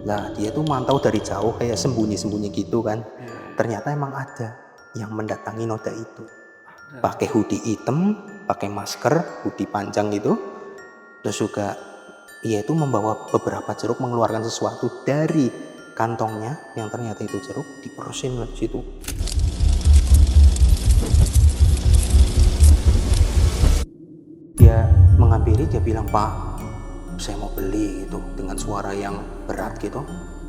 Nah, dia tuh mantau dari jauh kayak sembunyi-sembunyi gitu kan. Iya. Ternyata emang ada yang mendatangi noda itu. Ada. Pakai hoodie hitam, pakai masker, hoodie panjang gitu. Terus juga ia itu membawa beberapa jeruk, mengeluarkan sesuatu dari kantongnya yang ternyata itu jeruk, diperusin di situ. Dia menghampiri, dia bilang, "Pak, saya mau beli," gitu, dengan suara yang berat gitu.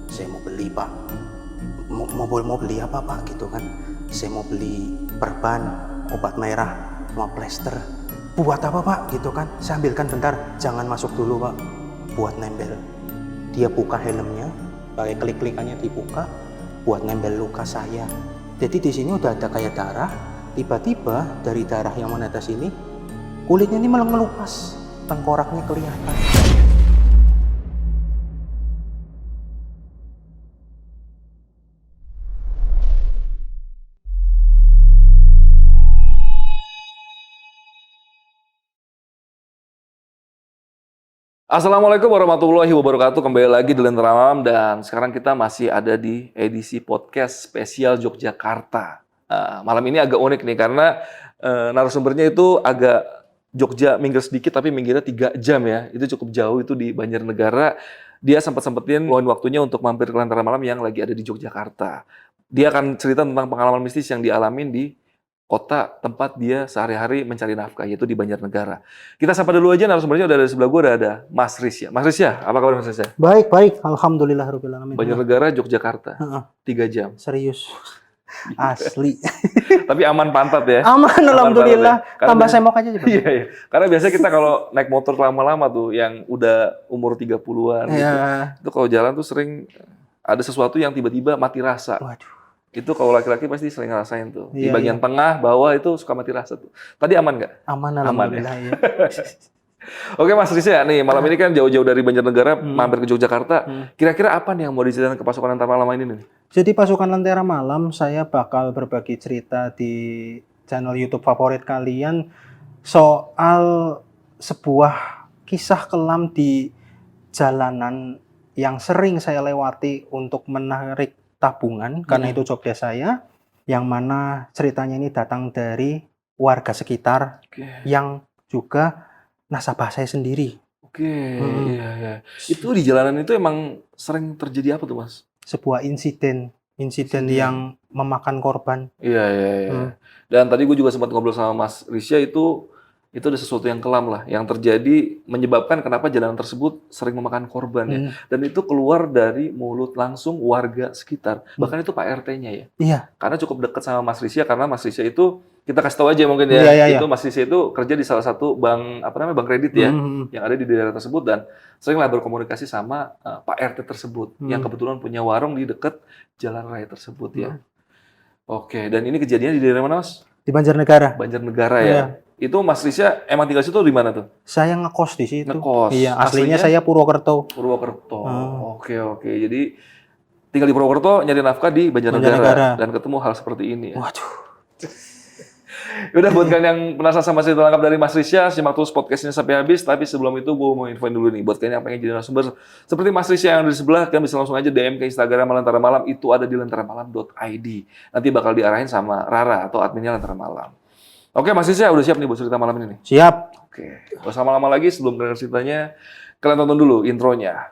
"Saya mau beli, Pak." Mau beli apa, Pak, gitu kan. "Saya mau beli perban, obat merah, sama plester." "Buat apa, Pak?" gitu kan. "Saya ambilkan bentar, jangan masuk dulu, Pak." "Buat nempel." Dia buka helmnya, pakai klik-klikannya dibuka, buat nempel luka saya. Jadi di sini udah ada kayak darah, tiba-tiba dari darah yang menetes ini, kulitnya ini malah melupas, tengkoraknya kelihatan. Assalamualaikum warahmatullahi wabarakatuh. Kembali lagi di Lentera Malam dan sekarang kita masih ada di edisi podcast spesial Yogyakarta. Malam ini agak unik nih karena narasumbernya itu agak Jogja minggir sedikit tapi minggirnya 3 jam ya. Itu cukup jauh, itu di Banjarnegara. Dia sempat-sempetin luangin waktunya untuk mampir ke Lentera Malam yang lagi ada di Yogyakarta. Dia akan cerita tentang pengalaman mistis yang dialamin di kota tempat dia sehari-hari mencari nafkah, yaitu di Banjarnegara. Kita sapa dulu aja narasumbernya, udah ada di sebelah gue, udah ada Mas Risya. Mas Risya, apa kabar Mas Risya? Baik, alhamdulillahirabbil alamin. Banjarnegara, Yogyakarta, Heeh. 3 jam. Serius. Asli. Tapi aman pantat ya? Aman, alhamdulillah. Karena Tambah semok aja coba. Iya, iya. Karena biasanya kita kalau naik motor lama-lama tuh, yang udah umur 30-an gitu, Ya. itu kalau jalan tuh sering ada sesuatu yang tiba-tiba mati rasa. Waduh. Itu kalau laki-laki pasti sering ngerasain tuh. Di Iya, bagian iya. tengah, bawah itu suka mati rasa tuh. Tadi aman nggak? Aman, Aman ya? alhamdulillah ya. Oke Mas Risya, nih malam ini kan jauh-jauh dari Banjarnegara mampir ke Yogyakarta. Kira-kira apa nih yang mau diceritain ke pasukan Lentera Malam ini nih? Jadi pasukan Lentera Malam, saya bakal berbagi cerita di channel YouTube favorit kalian soal sebuah kisah kelam di jalanan yang sering saya lewati untuk menarik tabungan, karena itu job desk saya, yang mana ceritanya ini datang dari warga sekitar Oke. yang juga nasabah saya sendiri. Oke, iya, iya. Itu di jalanan itu emang sering terjadi apa tuh Mas? Sebuah insiden yang memakan korban. Iya, iya, iya. Dan tadi gue juga sempat ngobrol sama Mas Risya, itu ada sesuatu yang kelam lah, yang terjadi menyebabkan kenapa jalanan tersebut sering memakan korban ya. Dan itu keluar dari mulut langsung warga sekitar. Bahkan itu Pak RT-nya ya. Iya. Karena cukup dekat sama Mas Risya, karena Mas Risya itu, kita kasih tahu aja mungkin ya, Iya, iya, itu iya. Mas Risya itu kerja di salah satu bank, bank kredit ya, yang ada di daerah tersebut, dan seringlah berkomunikasi sama Pak RT tersebut, yang kebetulan punya warung di dekat jalan raya tersebut ya. Oke, dan ini kejadiannya di daerah mana Mas? Di Banjarnegara. Banjarnegara ya. Iya. Itu Mas Risya emang tinggal situ di mana tuh? Saya ngekos di situ. Ngekos. Iya, aslinya Aslinya? saya Purwokerto. Purwokerto. Oke, oke. Jadi tinggal di Purwokerto, nyari nafkah di Banjarnegara. Banjarnegara. Dan ketemu hal seperti ini ya. Waduh. Udah, buat kalian yang penasaran sama cerita lengkap dari Mas Risya, simak terus podcastnya sampai habis. Tapi sebelum itu gue mau infoin dulu nih, buat kalian yang pengen jadi narasumber seperti Mas Risya yang ada di sebelah, kalian bisa langsung aja DM ke Instagram Lentera Malam, itu ada di lenteramalam.id. Nanti bakal diarahin sama Rara atau adminnya Lentera Malam. Oke Mas Risya, udah siap nih buat cerita malam ini nih? Siap. Oke, gak usah lama-lama lagi, sebelum dengar ceritanya, kalian tonton dulu intronya.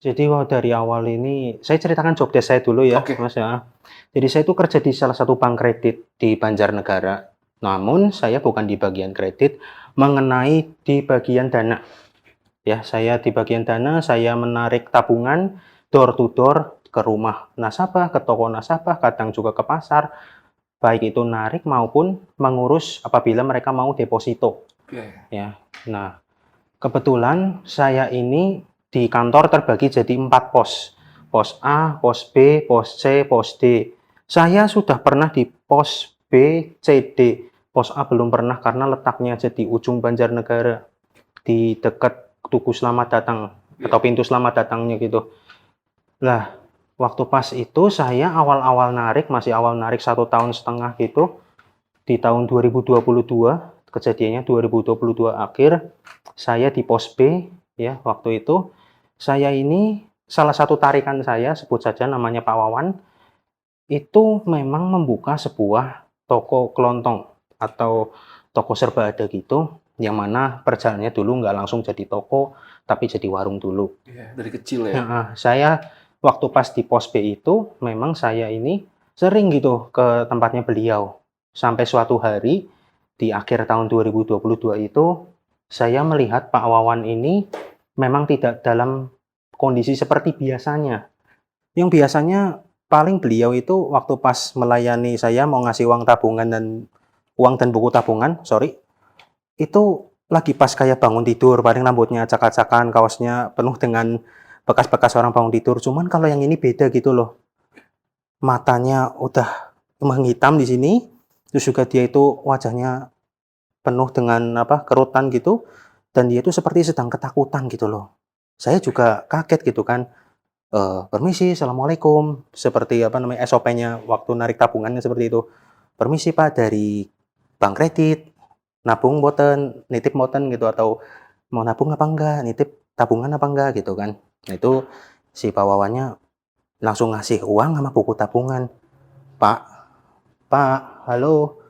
Jadi dari awal ini, saya ceritakan job desk saya dulu ya, Oke. Mas ya. Jadi saya itu kerja di salah satu bank kredit di Banjarnegara. Namun saya bukan di bagian kredit, mengenai di bagian dana. Ya, saya di bagian dana, saya menarik tabungan door to door ke rumah nasabah, ke toko nasabah, kadang juga ke pasar. Baik itu narik maupun mengurus apabila mereka mau deposito. Oke. Ya. Nah, kebetulan saya ini di kantor terbagi jadi 4 pos. pos A, pos B, pos C, pos D. Saya sudah pernah di pos B, C, D. Pos A belum pernah karena letaknya aja di ujung Banjarnegara, di dekat Tugu Selamat Datang atau pintu Selamat Datangnya gitu. Lah, waktu pas itu saya awal-awal narik, masih awal narik 1,5 tahun gitu, di tahun 2022, kejadiannya 2022 akhir, saya di pos B, ya, waktu itu, saya ini, salah satu tarikan saya, sebut saja namanya Pak Wawan, itu memang membuka sebuah toko kelontong atau toko serba ada gitu, yang mana perjalanannya dulu nggak langsung jadi toko, tapi jadi warung dulu. Iya, dari kecil ya. Heeh, saya waktu pas di pos B itu, memang saya ini sering gitu ke tempatnya beliau. Sampai suatu hari, di akhir tahun 2022 itu, saya melihat Pak Wawan ini memang tidak dalam kondisi seperti biasanya. Yang biasanya paling beliau itu waktu pas melayani saya mau ngasih uang tabungan dan buku tabungan, sorry, itu lagi pas kayak bangun tidur, paling rambutnya acak-acakan, kaosnya penuh dengan bekas-bekas orang bangun tidur. Cuman kalau yang ini beda gitu loh. Matanya udah menghitam di sini, terus juga dia itu wajahnya penuh dengan kerutan gitu, dan dia itu seperti sedang ketakutan gitu loh. Saya juga kaget gitu kan. Permisi, assalamualaikum. Seperti SOP-nya waktu narik tabungannya seperti itu. Permisi Pak, dari bank kredit, nabung boten, nitip boten gitu, atau mau nabung apa enggak, nitip tabungan apa enggak gitu kan. Nah itu si Pak Wawannya langsung ngasih uang sama buku tabungan. Pak, halo.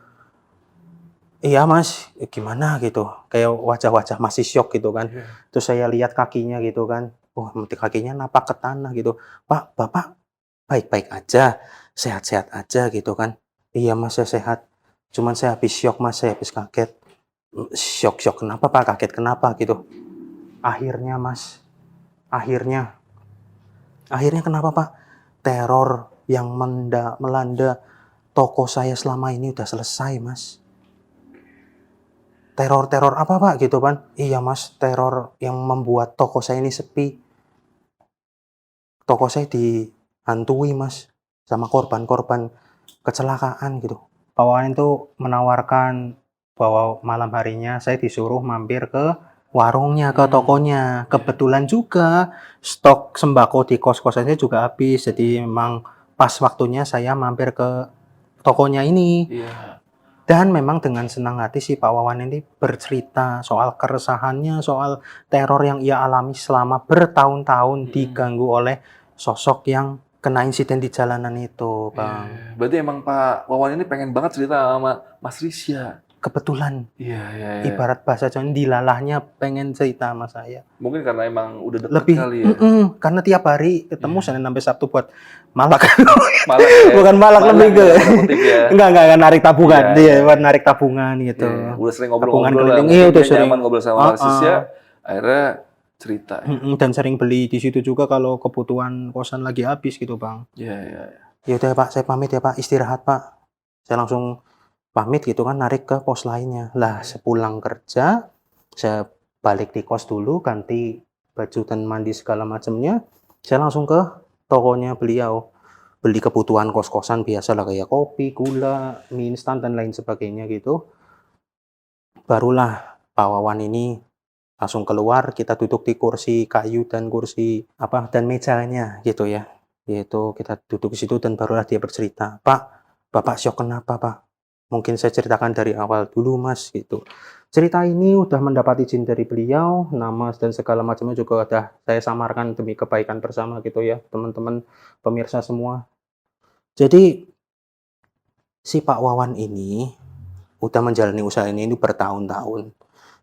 Iya Mas, gimana gitu. Kayak wajah-wajah masih syok gitu kan. Terus saya lihat kakinya gitu kan. Oh, kakinya napak ke tanah gitu. Pak, Bapak baik-baik aja, sehat-sehat aja gitu kan. Iya Mas, saya sehat. Cuman saya habis syok Mas, saya habis kaget. Syok kenapa Pak? Kaget kenapa gitu. Akhirnya Mas, akhirnya kenapa Pak? Teror yang melanda toko saya selama ini udah selesai Mas. Teror apa Pak gitu kan? Iya Mas, teror yang membuat toko saya ini sepi. Toko saya dihantui Mas, sama korban-korban kecelakaan gitu. Pak Wawan itu menawarkan bahwa malam harinya saya disuruh mampir ke warungnya, ke tokonya. Kebetulan juga stok sembako di kos-kosan saya juga habis, jadi memang pas waktunya saya mampir ke tokonya ini. Iya. Dan memang dengan senang hati si Pak Wawan ini bercerita soal keresahannya, soal teror yang ia alami selama bertahun-tahun diganggu oleh sosok yang kena insiden di jalanan itu, Bang. Iya. Berarti emang Pak Wawan ini pengen banget cerita sama Mas Risya. Kebetulan, Iya. ibarat bahasa Jawa, dilalahnya pengen cerita sama saya. Mungkin karena emang udah deket Lebih, kali ya. karena tiap hari ketemu Senin sampai Sabtu buat malak. Malak ya. Bukan malak, lebih ke ya, tanda kutip ya. enggak narik tabungan. Iya, Dia buat narik tabungan gitu. Iya, udah sering Tabungan ngobrol-ngobrol lah. keliling, Mungkin iya udah dia sering. nyaman ngobrol sama Mas Risya. Akhirnya cerita. Dan sering beli di situ juga kalau kebutuhan kosan lagi habis gitu, Bang. Iya. Ya udah Pak, saya pamit ya Pak, istirahat Pak. Saya langsung pamit gitu kan, narik ke pos lainnya. Lah, sepulang kerja, saya balik di kos dulu, ganti baju dan mandi segala macamnya. Saya langsung ke tokonya beliau. Beli kebutuhan kos-kosan biasa lah, kayak kopi, gula, mie instan, dan lain sebagainya gitu. Barulah Pak Wawan ini langsung keluar, kita duduk di kursi kayu dan dan mejanya gitu ya. Yaitu kita duduk di situ dan barulah dia bercerita, "Pak, Bapak syok kenapa, Pak?" Mungkin saya ceritakan dari awal dulu, Mas, gitu. Cerita ini udah mendapat izin dari beliau, nama dan segala macamnya juga udah saya samarkan demi kebaikan bersama gitu ya, teman-teman pemirsa semua. Jadi si Pak Wawan ini udah menjalani usaha ini bertahun-tahun.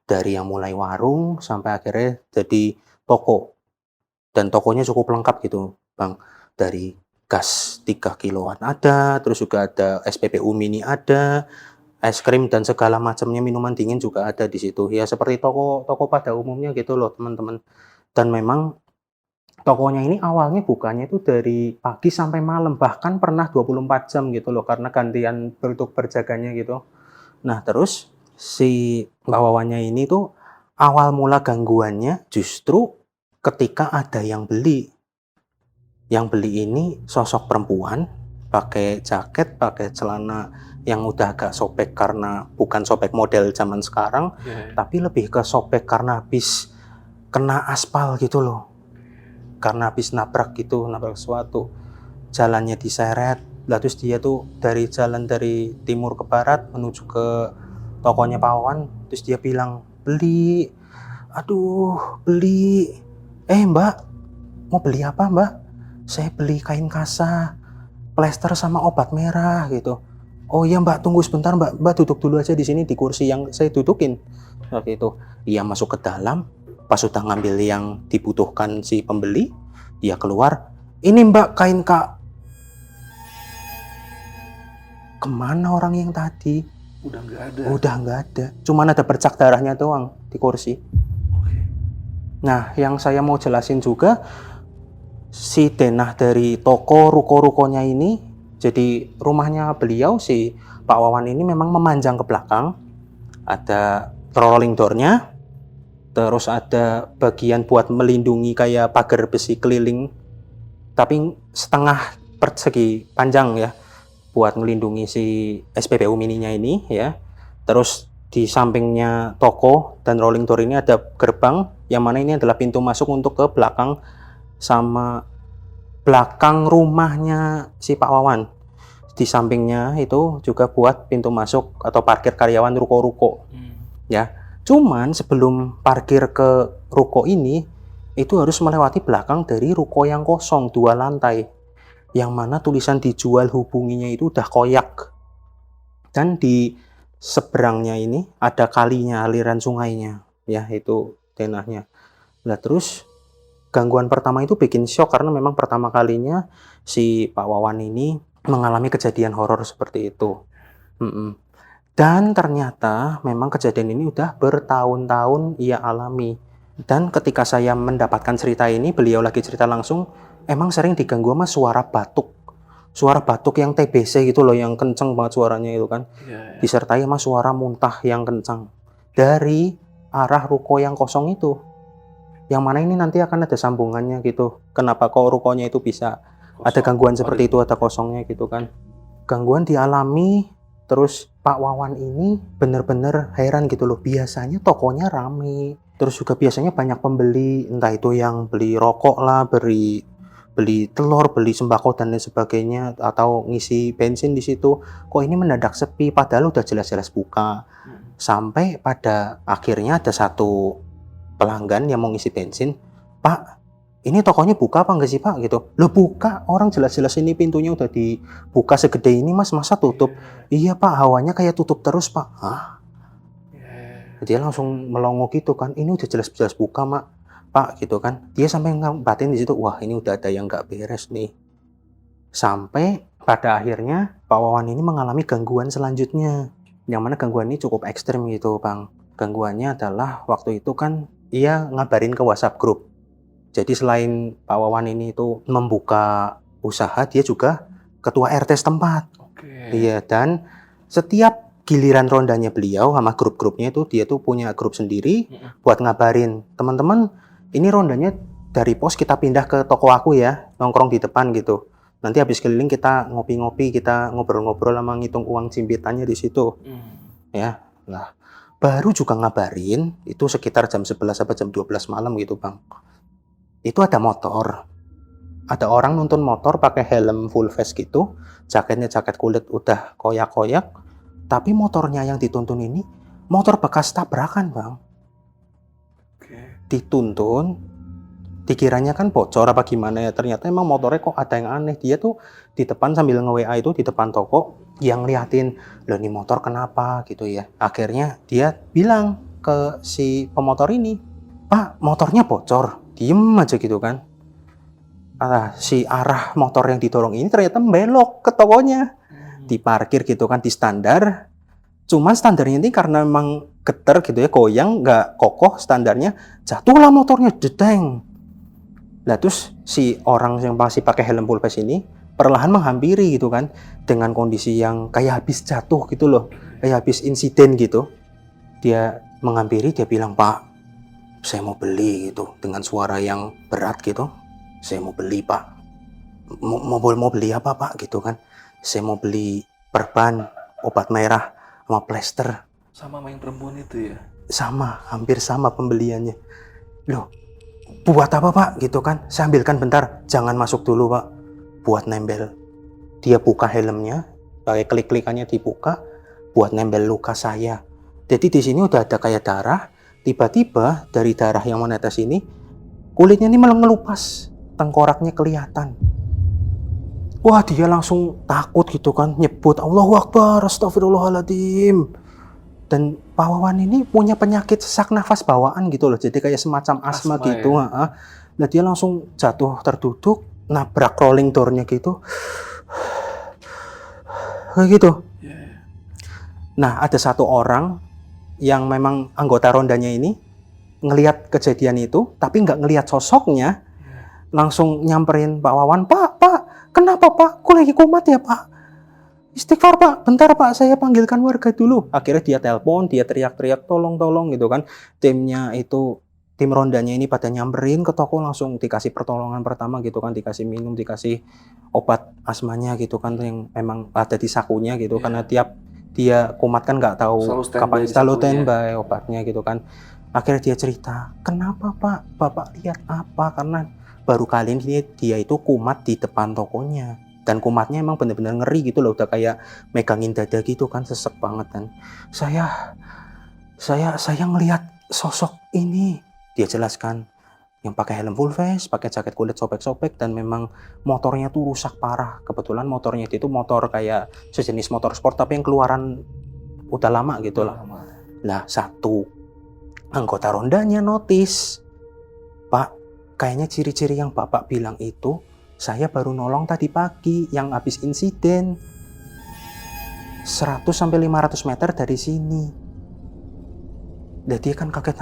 Dari yang mulai warung sampai akhirnya jadi toko. Dan tokonya cukup lengkap gitu, Bang. Dari gas 3 kiloan ada, terus juga ada SPBU mini ada, es krim dan segala macamnya, minuman dingin juga ada di situ. Ya seperti toko pada umumnya gitu loh, teman-teman. Dan memang tokonya ini awalnya bukanya itu dari pagi sampai malam, bahkan pernah 24 jam gitu loh, karena gantian untuk berjaganya gitu. Nah, terus si Mbak Wawannya ini tuh awal mula gangguannya justru ketika ada yang beli. Yang beli ini sosok perempuan, pakai jaket, pakai celana yang udah agak sobek karena bukan sobek model zaman sekarang, tapi lebih ke sobek karena habis kena aspal gitu loh. Karena habis nabrak sesuatu. Jalannya diseret, lah terus dia tuh jalan dari timur ke barat menuju ke tokonya Pak Wawan, terus dia bilang, "Beli." Aduh, beli. Mbak, mau beli apa mbak? Saya beli kain kasa, plester sama obat merah gitu. Oh iya mbak, tunggu sebentar mbak. Mbak duduk dulu aja di sini di kursi yang saya dudukin. Waktu itu, ia masuk ke dalam. Pas sudah ngambil yang dibutuhkan si pembeli, dia keluar. Ini mbak kain kak. Kemana orang yang tadi? Udah nggak ada. Udah nggak ada. Cuman ada bercak darahnya doang di kursi. Nah, yang saya mau jelasin juga, si denah dari toko ruko-rukonya ini, jadi rumahnya beliau si Pak Wawan ini memang memanjang ke belakang, ada rolling door-nya, terus ada bagian buat melindungi kayak pagar besi keliling, tapi setengah persegi panjang ya, buat melindungi si SPBU mininya ini ya. Terus di sampingnya toko dan rolling door ini ada gerbang, yang mana ini adalah pintu masuk untuk ke belakang sama belakang rumahnya si Pak Wawan. Di sampingnya itu juga buat pintu masuk atau parkir karyawan ruko-ruko. Ya. Cuman sebelum parkir ke ruko ini, itu harus melewati belakang dari ruko yang kosong 2 lantai. Yang mana tulisan dijual hubunginya itu udah koyak. Dan di seberangnya ini ada kalinya, aliran sungainya, ya itu denahnya. Nah terus gangguan pertama itu bikin shock karena memang pertama kalinya si Pak Wawan ini mengalami kejadian horor seperti itu. Dan ternyata memang kejadian ini udah bertahun-tahun ia alami. Dan ketika saya mendapatkan cerita ini, beliau lagi cerita langsung, emang sering diganggu sama suara batuk. Suara batuk yang TBC gitu loh, yang kenceng banget suaranya itu kan. Disertai sama suara muntah yang kencang. Dari arah ruko yang kosong itu. Yang mana ini nanti akan ada sambungannya gitu. Kenapa kok rukonya itu bisa ada gangguan seperti itu, ada kosongnya gitu kan. Gangguan dialami, terus Pak Wawan ini bener-bener heran gitu loh. Biasanya tokonya rame. Terus juga biasanya banyak pembeli, entah itu yang beli rokok lah, beli telur, beli sembako dan lain sebagainya, atau ngisi bensin di situ. Kok ini mendadak sepi padahal udah jelas-jelas buka. Sampai pada akhirnya ada satu pelanggan yang mau ngisi bensin, "Pak, ini tokonya buka apa enggak sih Pak?" gitu. "Loh buka, orang jelas-jelas ini pintunya udah dibuka segede ini Mas, masa tutup?" "Iya Pak, hawanya kayak tutup terus Pak." "Hah?" Dia langsung melongo gitu kan, "Ini udah jelas-jelas buka Pak," gitu kan. Dia sampai ngabatin di situ, wah ini udah ada yang nggak beres nih. Sampai pada akhirnya Pak Wawan ini mengalami gangguan selanjutnya, yang mana gangguan ini cukup ekstrim gitu Bang. Gangguannya adalah waktu itu kan ia ngabarin ke WhatsApp group. Jadi selain Pak Wawan ini itu membuka usaha, dia juga ketua RT setempat. Iya, dan setiap giliran rondanya beliau sama grup-grupnya itu, dia tuh punya grup sendiri buat ngabarin, "Teman-teman, ini rondanya dari pos kita pindah ke toko aku ya, nongkrong di depan gitu. Nanti habis keliling kita ngopi-ngopi, kita ngobrol-ngobrol sama ngitung uang cimpitannya di situ." Ya, lah baru juga ngabarin itu sekitar jam 11 sampai jam 12 malam gitu Bang. Itu ada motor. Ada orang nuntun motor pakai helm full face gitu, jaketnya jaket kulit udah koyak-koyak, tapi motornya yang dituntun ini motor bekas tabrakan Bang. Dituntun, dikiranya kan bocor apa gimana ya, ternyata emang motornya kok ada yang aneh. Dia tuh di depan sambil nge-WA itu di depan toko, yang liatin, "Loh ini motor kenapa?" gitu ya. Akhirnya dia bilang ke si pemotor ini, "Pak, motornya bocor." Diem aja gitu kan. Si arah motor yang didorong ini ternyata belok ke tokonya. Diparkir gitu kan, di standar. Cuman standarnya ini karena memang geter gitu ya, goyang, nggak kokoh standarnya, jatuhlah motornya, jedeng. Nah terus si orang yang masih pakai helm full face ini perlahan menghampiri gitu kan, dengan kondisi yang kayak habis jatuh gitu loh, kayak habis insiden gitu. Dia menghampiri, dia bilang, "Pak, saya mau beli," gitu, dengan suara yang berat gitu. "Saya mau beli Pak." mau beli apa Pak gitu kan. Saya mau beli perban, obat merah, sama plester. Sama main perempuan itu ya? Sama, hampir sama pembeliannya. Loh, buat apa Pak gitu kan. Saya ambilkan bentar, jangan masuk dulu Pak. Buat nempel. Dia buka helmnya, pakai klik-klikannya dibuka, buat nempel luka saya. Jadi di sini udah ada kayak darah, tiba-tiba dari darah yang menetes ini, kulitnya ini malah ngelupas, tengkoraknya kelihatan. Wah, dia langsung takut gitu kan, nyebut Allahu Akbar, Astagfirullahaladzim. Dan Pak Wawan ini punya penyakit sesak nafas bawaan gitu loh, jadi kayak semacam asma gitu. Ya? Nah, dia langsung jatuh terduduk, nabrak rolling door-nya gitu. Kayak gitu. Yeah. Nah, ada satu orang yang memang anggota rondanya ini ngelihat kejadian itu, tapi nggak ngelihat sosoknya, langsung nyamperin Pak Wawan, Pak, kenapa Pak? Kok lagi kumat ya Pak? Istighfar Pak, bentar Pak, saya panggilkan warga dulu. Akhirnya dia telepon, dia teriak-teriak, tolong gitu kan. Tim rondanya ini pada nyamperin ke toko, langsung dikasih pertolongan pertama gitu kan, dikasih minum, dikasih obat asmanya gitu kan, yang memang ada di sakunya gitu, karena tiap dia kumat kan nggak tahu kapan selalu standby obatnya gitu kan. Akhirnya dia cerita, kenapa Pak? Bapak lihat apa? Karena baru kali ini dia itu kumat di depan tokonya. Dan kumatnya emang bener-bener ngeri gitu loh, udah kayak megangin dada gitu kan, sesek banget kan. Saya ngelihat sosok ini, dia jelaskan, yang pakai helm full face, pakai jaket kulit sobek-sobek, dan memang motornya tuh rusak parah. Kebetulan motornya itu motor kayak sejenis motor sport tapi yang keluaran udah lama gitu lah. Nah, satu anggota rondanya notice, Pak, kayaknya ciri-ciri yang Bapak bilang itu saya baru nolong tadi pagi yang habis insiden 100-500 meter dari sini. Dan dia kan kaget,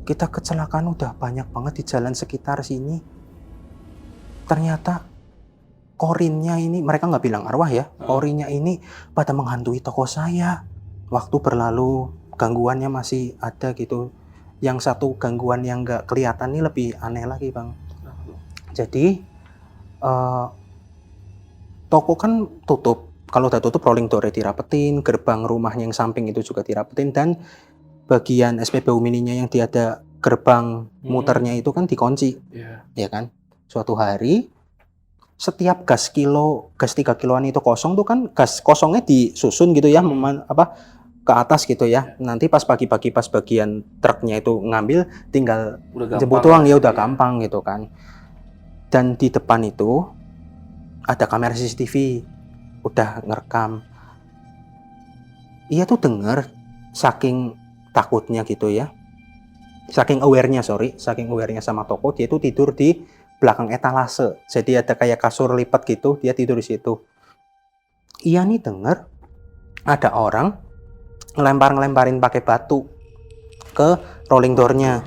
kita kecelakaan udah banyak banget di jalan sekitar sini. Ternyata korinnya ini, mereka nggak bilang arwah ya, korinnya ini pada menghantui toko saya. Waktu berlalu, gangguannya masih ada gitu. Yang satu gangguan yang nggak kelihatan ini lebih aneh lagi Bang. Jadi toko kan tutup. Kalau udah tutup, rolling door-nya dirapetin, gerbang rumahnya yang samping itu juga dirapetin, dan bagian SPBU mininya yang tiada gerbang muternya itu kan dikunci. Ya kan? Suatu hari, setiap gas 3 kiloan itu kosong tuh kan, gas kosongnya disusun gitu ya, ke atas gitu ya. Nanti pas pagi-pagi, pas bagian truknya itu ngambil, tinggal jemput uang ya, udah gampang gitu kan. Dan di depan itu ada kamera CCTV, udah ngerekam. Ia tuh denger, saking takutnya gitu ya, saking aware-nya sama toko, dia tuh tidur di belakang etalase. Jadi ada kayak kasur lipat gitu, dia tidur di situ. Ia nih denger ada orang ngelemparin pakai batu ke rolling door-nya.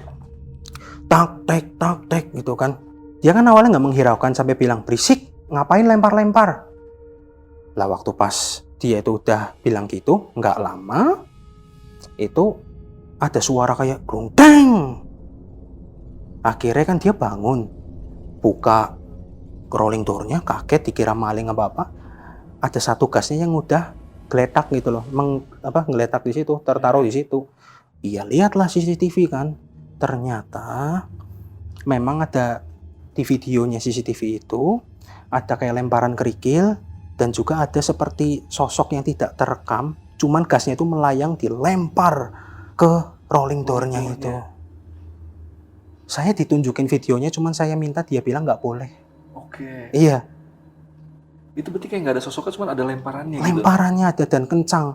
Tak tek gitu kan. Dia kan awalnya nggak menghiraukan sampai bilang, berisik, ngapain lempar-lempar. Lah waktu pas dia itu udah bilang gitu, nggak lama itu ada suara kayak grungteng. Akhirnya kan dia bangun, buka rolling door-nya, kaget dikira maling apa. Ada satu gasnya yang udah geletak gitu loh, ngeletak di situ, tertaruh di situ. Iya, lihatlah CCTV kan. Ternyata memang ada di videonya CCTV itu, ada kayak lemparan kerikil, dan juga ada seperti sosok yang tidak terekam, cuman gasnya itu melayang dilempar ke rolling door-nya itu. Saya ditunjukin videonya, cuman saya minta, dia bilang nggak boleh. Oke. Iya. Itu berarti kayak nggak ada sosoknya, cuman ada lemparannya. Lemparannya ada dan kencang.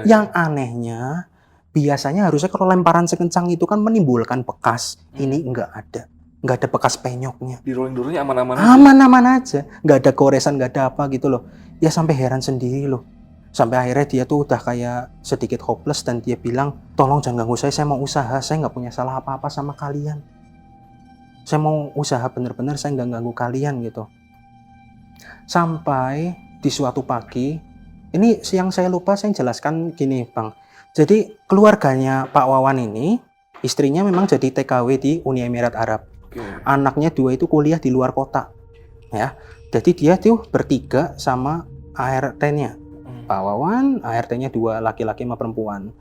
Yang anehnya, biasanya harusnya kalau lemparan sekencang itu kan menimbulkan bekas. Ini nggak ada. Nggak ada bekas penyoknya. Di rolling door-nya aman-aman aja? Aman-aman aja. Nggak ada goresan, nggak ada apa gitu loh. Ya sampai heran sendiri loh. Sampai akhirnya dia tuh udah kayak sedikit hopeless, dan dia bilang, tolong jangan ganggu saya mau usaha. Saya nggak punya salah apa-apa sama kalian. Saya mau usaha bener-bener, saya nggak ganggu kalian gitu. Sampai di suatu pagi, ini yang saya lupa saya jelaskan gini Bang. Jadi keluarganya Pak Wawan ini, istrinya memang jadi TKW di Uni Emirat Arab. Anaknya 2 itu kuliah di luar kota, ya. Jadi dia tuh bertiga sama ART-nya. Pak Wawan, ART-nya 2 laki-laki sama perempuan.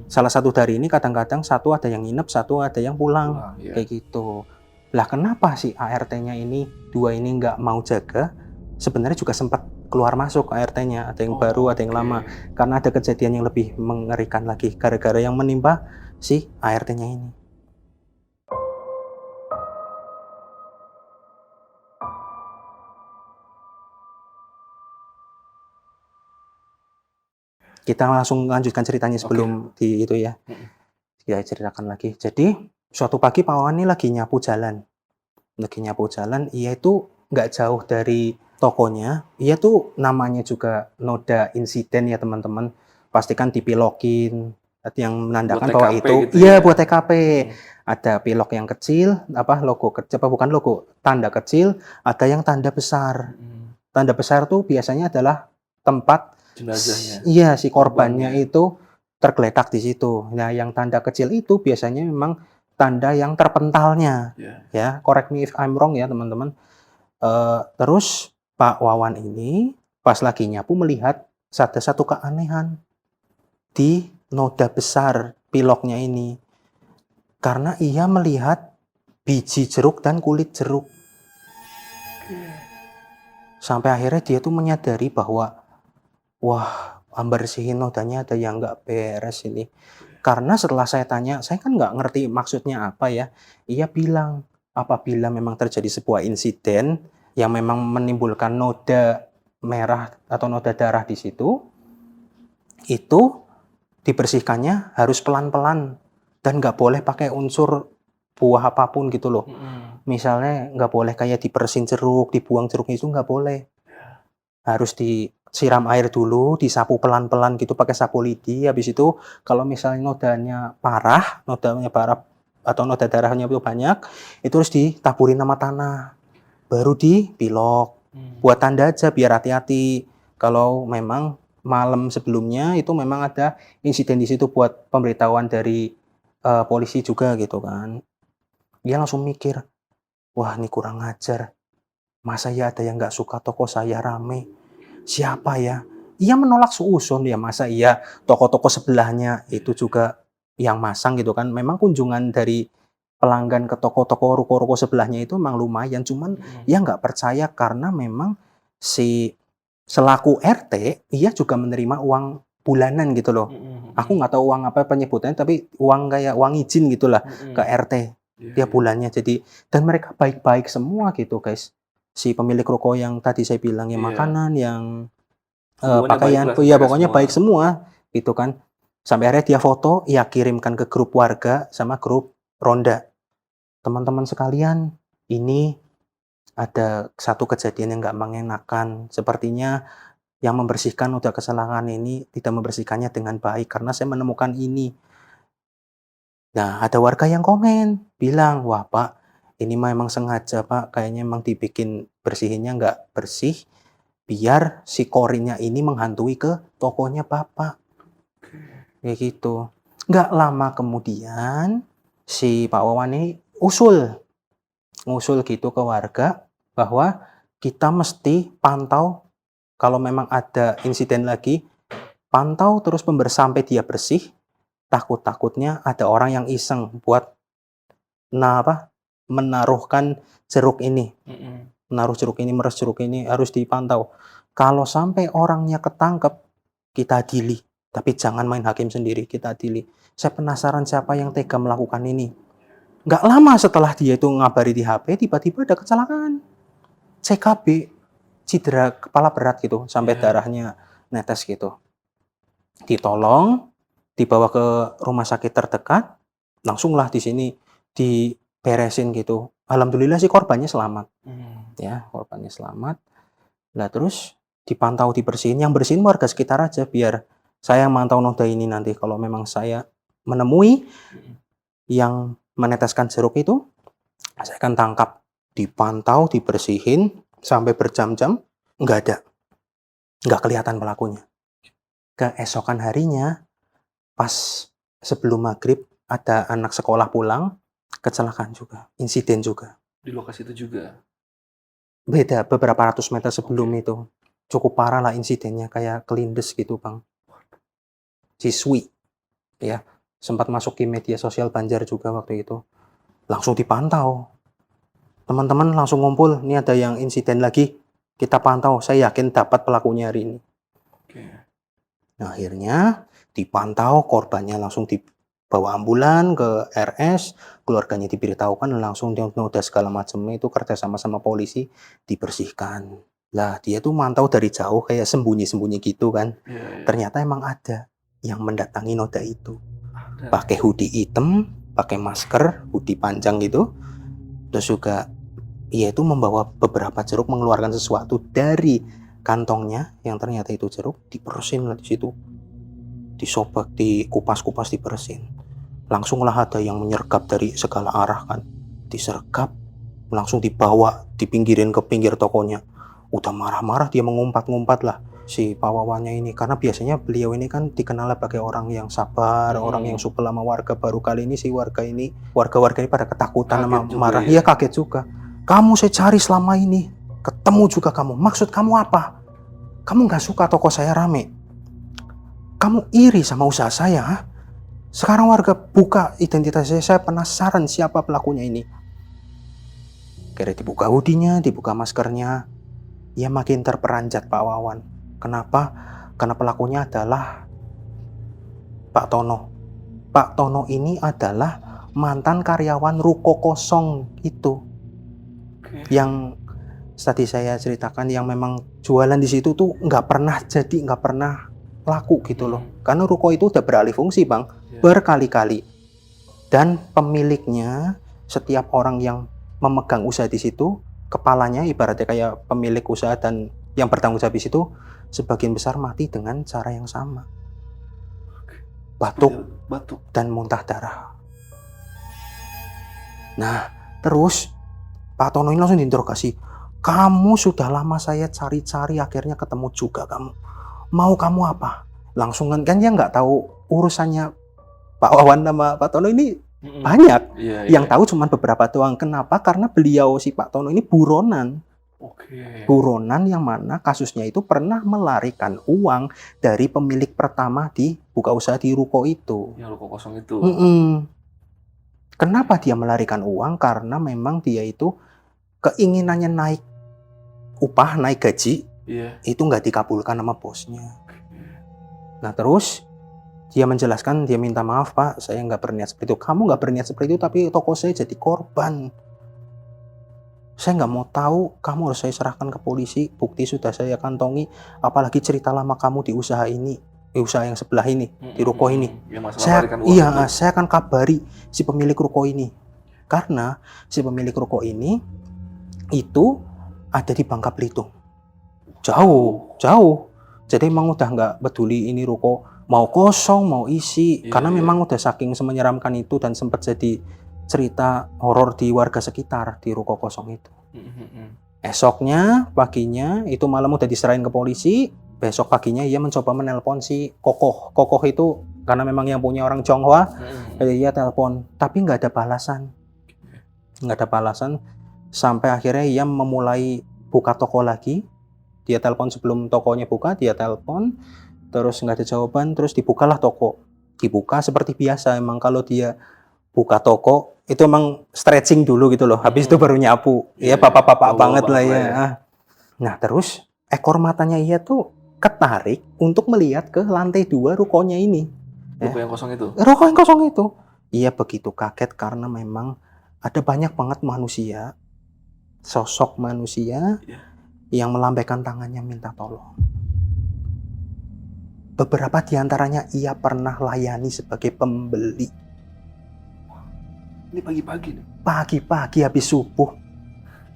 Salah satu dari ini kadang-kadang satu ada yang nginep, satu ada yang pulang. Iya. Kayak gitu. Lah kenapa sih ART-nya ini 2 ini nggak mau jaga? Sebenarnya juga sempat keluar masuk ART-nya, ada yang baru, ada yang lama. Karena ada kejadian yang lebih mengerikan lagi gara-gara yang menimpa si ART-nya ini. Kita langsung lanjutkan ceritanya sebelum di itu ya. Kita ceritakan lagi. Jadi suatu pagi Pak Wawan ini lagi nyapu jalan. Ia itu nggak jauh dari tokonya. Ia tuh namanya juga noda insiden ya teman-teman. Pastikan dipilokin yang menandakan bahwa TKP itu gitu iya ya? buat TKP. Ada pilok yang kecil, logo kecil, bukan logo, tanda kecil, ada yang tanda besar. Tanda besar tuh biasanya adalah tempat Jenazahnya. iya si korbannya itu tergeletak di situ. Nah, yang tanda kecil itu biasanya memang tanda yang terpentalnya. Ya, correct me if I'm wrong ya teman-teman. Terus Pak Wawan ini pas lagi nyapu melihat ada satu keanehan di noda besar piloknya ini. Karena ia melihat biji jeruk dan kulit jeruk. Sampai akhirnya dia tuh menyadari bahwa wah, bersihin nodanya ada yang nggak beres ini. Karena setelah saya tanya, saya kan nggak ngerti maksudnya apa ya. Ia bilang, apabila memang terjadi sebuah insiden yang memang menimbulkan noda merah atau noda darah di situ, itu dibersihkannya harus pelan-pelan dan nggak boleh pakai unsur buah apapun gitu loh. Misalnya nggak boleh kayak dibersihin jeruk, dibuang jeruknya itu nggak boleh. Harus disiram air dulu, disapu pelan-pelan gitu pakai sapu lidi. Habis itu kalau misalnya nodanya parah atau noda darahnya itu banyak, itu harus ditaburin sama tanah. Baru dipilok. Buat tanda aja biar hati-hati. Kalau memang malam sebelumnya itu memang ada insiden di situ buat pemberitahuan dari polisi juga gitu kan. Dia langsung mikir, wah ini kurang ajar. Masa ya ada yang nggak suka toko saya rame? Siapa ya? Ia menolak suuson ya, masa iya toko-toko sebelahnya itu juga yang masang gitu kan. Memang kunjungan dari pelanggan ke toko-toko ruko-ruko sebelahnya itu memang lumayan, cuman ia nggak percaya karena memang si selaku RT, ia juga menerima uang bulanan gitu loh. Aku nggak tahu uang apa penyebutannya, tapi uang kayak uang izin gitulah ke RT tiap bulannya. Jadi dan mereka baik-baik semua gitu guys. Si pemilik ruko yang tadi saya bilang yang makanan, yang pakaian, ya pokoknya baik semua gitu kan. Sampai akhirnya dia foto, ia kirimkan ke grup warga sama grup ronda. Teman-teman sekalian, ini ada satu kejadian yang nggak mengenakan. Sepertinya yang membersihkan noda kesalahan ini tidak membersihkannya dengan baik karena saya menemukan ini. Nah, ada warga yang komen, bilang, wah Pak, ini memang sengaja Pak, kayaknya memang dibikin bersihinnya nggak bersih, biar si korinnya ini menghantui ke tokonya Bapak. Kayak gitu. Nggak lama kemudian, si Pak Wawan ini ngusul gitu ke warga, bahwa kita mesti pantau, kalau memang ada insiden lagi, pantau terus sampai dia bersih, takut-takutnya ada orang yang iseng buat menaruhkan jeruk ini. Meres jeruk ini harus dipantau. Kalau sampai orangnya ketangkep, kita adili. Tapi jangan main hakim sendiri, kita adili. Saya penasaran siapa yang tega melakukan ini. Nggak lama setelah dia itu ngabari di HP, tiba-tiba ada kecelakaan. CKB, cedera kepala berat gitu, sampai darahnya netes gitu. Ditolong, dibawa ke rumah sakit terdekat, langsunglah di sini diberesin gitu. Alhamdulillah sih korbannya selamat. Ya, korbannya selamat. Nah, terus dipantau dibersihin. Yang bersihin warga sekitar aja biar saya mantau noda ini nanti. Kalau memang saya menemui yang meneteskan jeruk itu, saya akan tangkap. Dipantau, dibersihin sampai berjam-jam, nggak ada. Nggak kelihatan pelakunya. Keesokan harinya, pas sebelum maghrib, ada anak sekolah pulang, kecelakaan juga, insiden juga. Di lokasi itu juga? Beda beberapa ratus meter sebelum itu. Cukup parah lah insidennya, kayak kelindes gitu, Bang. Siswi, ya, sempat masuk ke media sosial Banjar juga waktu itu. Langsung dipantau. Teman-teman langsung ngumpul, ini ada yang insiden lagi. Kita pantau, saya yakin dapat pelakunya hari ini. Oke. Nah, akhirnya dipantau, korbannya langsung dibawa ambulan ke RS, keluarganya diberitahukan, langsung noda segala macam itu kerja sama polisi dibersihkan. Lah, dia tuh mantau dari jauh kayak sembunyi-sembunyi gitu kan. Iya. Ternyata emang ada yang mendatangi noda itu. Ada. Pakai hoodie hitam, pakai masker, hoodie panjang gitu. Terus juga ia itu membawa beberapa jeruk, mengeluarkan sesuatu dari kantongnya yang ternyata itu jeruk, diperesin lah di situ. Disobek, dikupas-kupas, diperesin. Langsunglah ada yang menyergap dari segala arah kan. Disergap, langsung dibawa, dipinggirin ke pinggir tokonya. Udah marah-marah dia mengumpat-ngumpat lah si Pak Wawannya ini. Karena biasanya beliau ini kan dikenal sebagai orang yang sabar, orang yang supel sama warga. Baru kali ini si warga ini pada ketakutan sama marah. Iya kaget juga. Kamu saya cari selama ini, ketemu juga kamu. Maksud kamu apa? Kamu gak suka toko saya rame? Kamu iri sama usaha saya? Ha? Sekarang warga buka identitas saya penasaran siapa pelakunya ini. Kira dibuka hoodie-nya, dibuka maskernya. Ya makin terperanjat Pak Wawan. Kenapa? Karena pelakunya adalah Pak Tono. Pak Tono ini adalah mantan karyawan ruko kosong itu. Yang tadi saya ceritakan, yang memang jualan di situ tuh nggak pernah laku gitu loh. Karena ruko itu udah beralih fungsi Bang, berkali-kali. Dan pemiliknya, setiap orang yang memegang usaha di situ, kepalanya ibaratnya kayak pemilik usaha dan yang bertanggung jawab di situ, sebagian besar mati dengan cara yang sama. Batuk dan muntah darah. Nah, terus Pak Tono ini langsung diinterogasi. Kamu sudah lama saya cari-cari, akhirnya ketemu juga kamu. Mau kamu apa? Langsung kan dia nggak tahu urusannya Pak Wawan sama Pak Tono ini banyak. Yang tahu cuma beberapa doang. Kenapa? Karena beliau si Pak Tono ini buronan. Buronan yang mana kasusnya itu pernah melarikan uang dari pemilik pertama di buka usaha di ruko itu. Yang ruko kosong itu. Kenapa dia melarikan uang? Karena memang dia itu keinginannya naik upah, naik gaji, itu nggak dikabulkan sama bosnya. Nah terus dia menjelaskan, dia minta maaf Pak, saya nggak berniat seperti itu. Kamu nggak berniat seperti itu, tapi toko saya jadi korban. Saya nggak mau tahu, kamu harus saya serahkan ke polisi. Bukti sudah saya kantongi, apalagi cerita lama kamu di usaha ini, usaha yang sebelah ini, di ruko ini. Saya akan kabari si pemilik ruko ini. Karena si pemilik ruko ini itu ada di Bangka Belitung. Jauh. Jadi emang udah nggak peduli ini ruko mau kosong, mau isi. Karena memang udah saking menyeramkan itu dan sempat jadi cerita horor di warga sekitar di ruko kosong itu. Esoknya, paginya, itu malam udah diserahin ke polisi. Besok paginya ia mencoba menelpon si Kokoh. Kokoh itu karena memang yang punya orang Tionghoa, ia telepon. Tapi nggak ada balasan. Sampai akhirnya ia memulai buka toko lagi. Dia telepon sebelum tokonya buka, dia telepon. Terus nggak ada jawaban, terus dibukalah toko. Dibuka seperti biasa, emang kalau dia buka toko, itu emang stretching dulu gitu loh. Habis itu baru nyapu. Ya bapak-bapak banget lah ya. Nah terus ekor matanya ia tuh ketarik untuk melihat ke lantai 2 rukonya ini. Ruko yang kosong itu? Ruko yang kosong itu. Ia begitu kaget karena memang ada banyak banget manusia, sosok manusia yang melambaikan tangannya minta tolong. Beberapa diantaranya ia pernah layani sebagai pembeli. Ini pagi-pagi nih? Pagi-pagi habis subuh.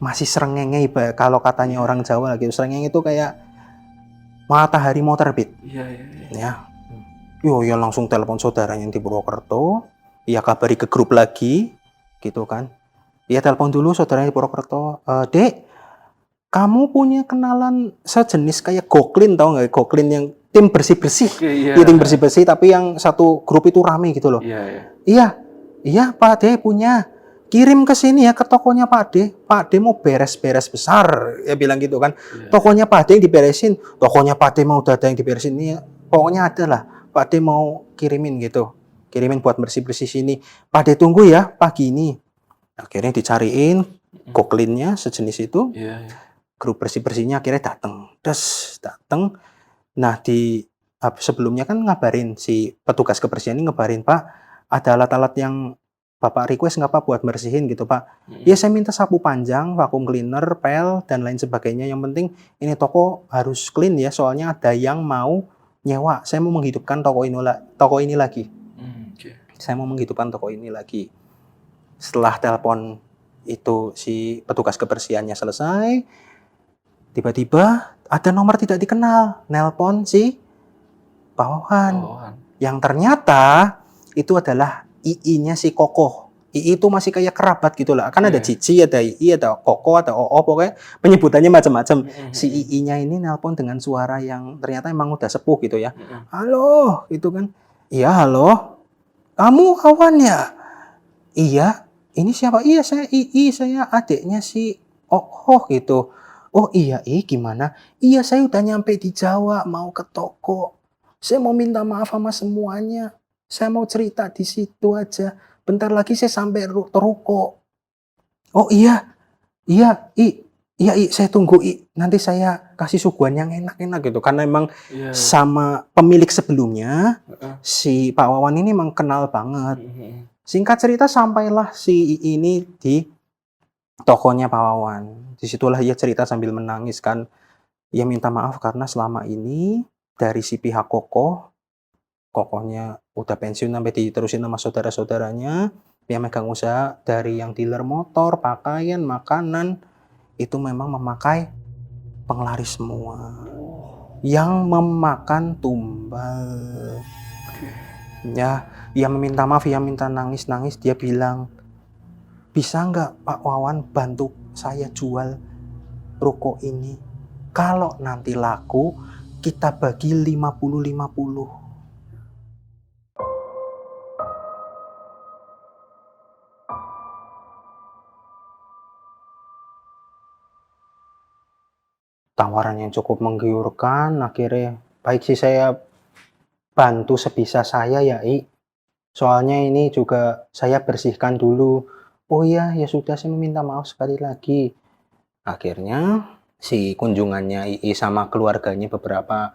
Masih srengenge, kalau katanya orang Jawa lagi. Srengenge itu kayak matahari mau terbit. Ya. Ya langsung telepon saudaranya yang di Purwokerto. Ia kabari ke grup lagi. Gitu kan. Ia telepon dulu saudaranya di Purwokerto. Dek, kamu punya kenalan sejenis kayak Goklin, tau nggak? Goklin yang tim bersih-bersih. Tim bersih-bersih, tapi yang satu grup itu rame gitu loh. Iya Pak, Dek punya. kirim ke sini ya, ke tokonya Pak D. Pak D mau beres-beres besar, ya bilang gitu kan. Tokonya Pak D yang diberesin, tokonya Pak D mau udah ada yang diberesin ini, pokoknya ada lah. Pak D mau kirimin gitu, kirimin buat bersih-bersih sini. Pak D tunggu ya pagi ini. Akhirnya dicariin koklinnya sejenis itu, Iya, iya. grup bersih-bersihnya akhirnya datang. Nah sebelumnya kan ngabarin si petugas kebersihan ini, ngabarin, Pak ada alat-alat yang Bapak request nggak Pak buat bersihin gitu Pak. Ya saya minta sapu panjang, vacuum cleaner, pel, dan lain sebagainya. Yang penting ini toko harus clean ya, soalnya ada yang mau nyewa. Saya mau menghidupkan toko ini lagi. Oke. Saya mau menghidupkan toko ini lagi. Setelah telepon itu si petugas kebersihannya selesai, tiba-tiba ada nomor tidak dikenal, nelpon si Pak Wawan. Yang ternyata itu adalah II-nya si Kokoh. II itu masih kayak kerabat gitu lah. Kan ada Cici, ada II, ada Koko, ada Oo, pokoknya penyebutannya macam-macam. Si II-nya ini nelpon dengan suara yang ternyata emang udah sepuh gitu ya. Halo, gitu kan. Iya, halo. Kamu kawan ya? Iya. Ini siapa? Iya, saya II, saya adiknya si Oo gitu. Oh iya, gimana? Iya, saya udah nyampe di Jawa, mau ke toko. Saya mau minta maaf sama semuanya. Saya mau cerita di situ aja. Bentar lagi saya sampai ruko. Oh iya, iya, iya, saya tunggu, nanti saya kasih suguhan yang enak-enak gitu. Karena emang sama pemilik sebelumnya, si Pak Wawan ini emang kenal banget. Singkat cerita sampailah si ini di tokonya Pak Wawan. Disitulah ia cerita sambil menangis kan. Ia minta maaf karena selama ini dari si pihak Kokohnya udah pensiun sampai diterusin sama saudara-saudaranya, dia megang usaha dari yang dealer motor, pakaian, makanan, itu memang memakai penglaris semua. Yang memakan tumbal. Ya, ia meminta maaf, ia minta nangis-nangis, dia bilang, bisa nggak Pak Wawan bantu saya jual ruko ini? Kalau nanti laku, kita bagi 50-50. Tawaran yang cukup menggiurkan, akhirnya baik sih saya bantu sebisa saya ya soalnya ini juga saya bersihkan dulu. Oh iya, ya sudah, saya meminta maaf sekali lagi. Akhirnya si kunjungannya sama keluarganya beberapa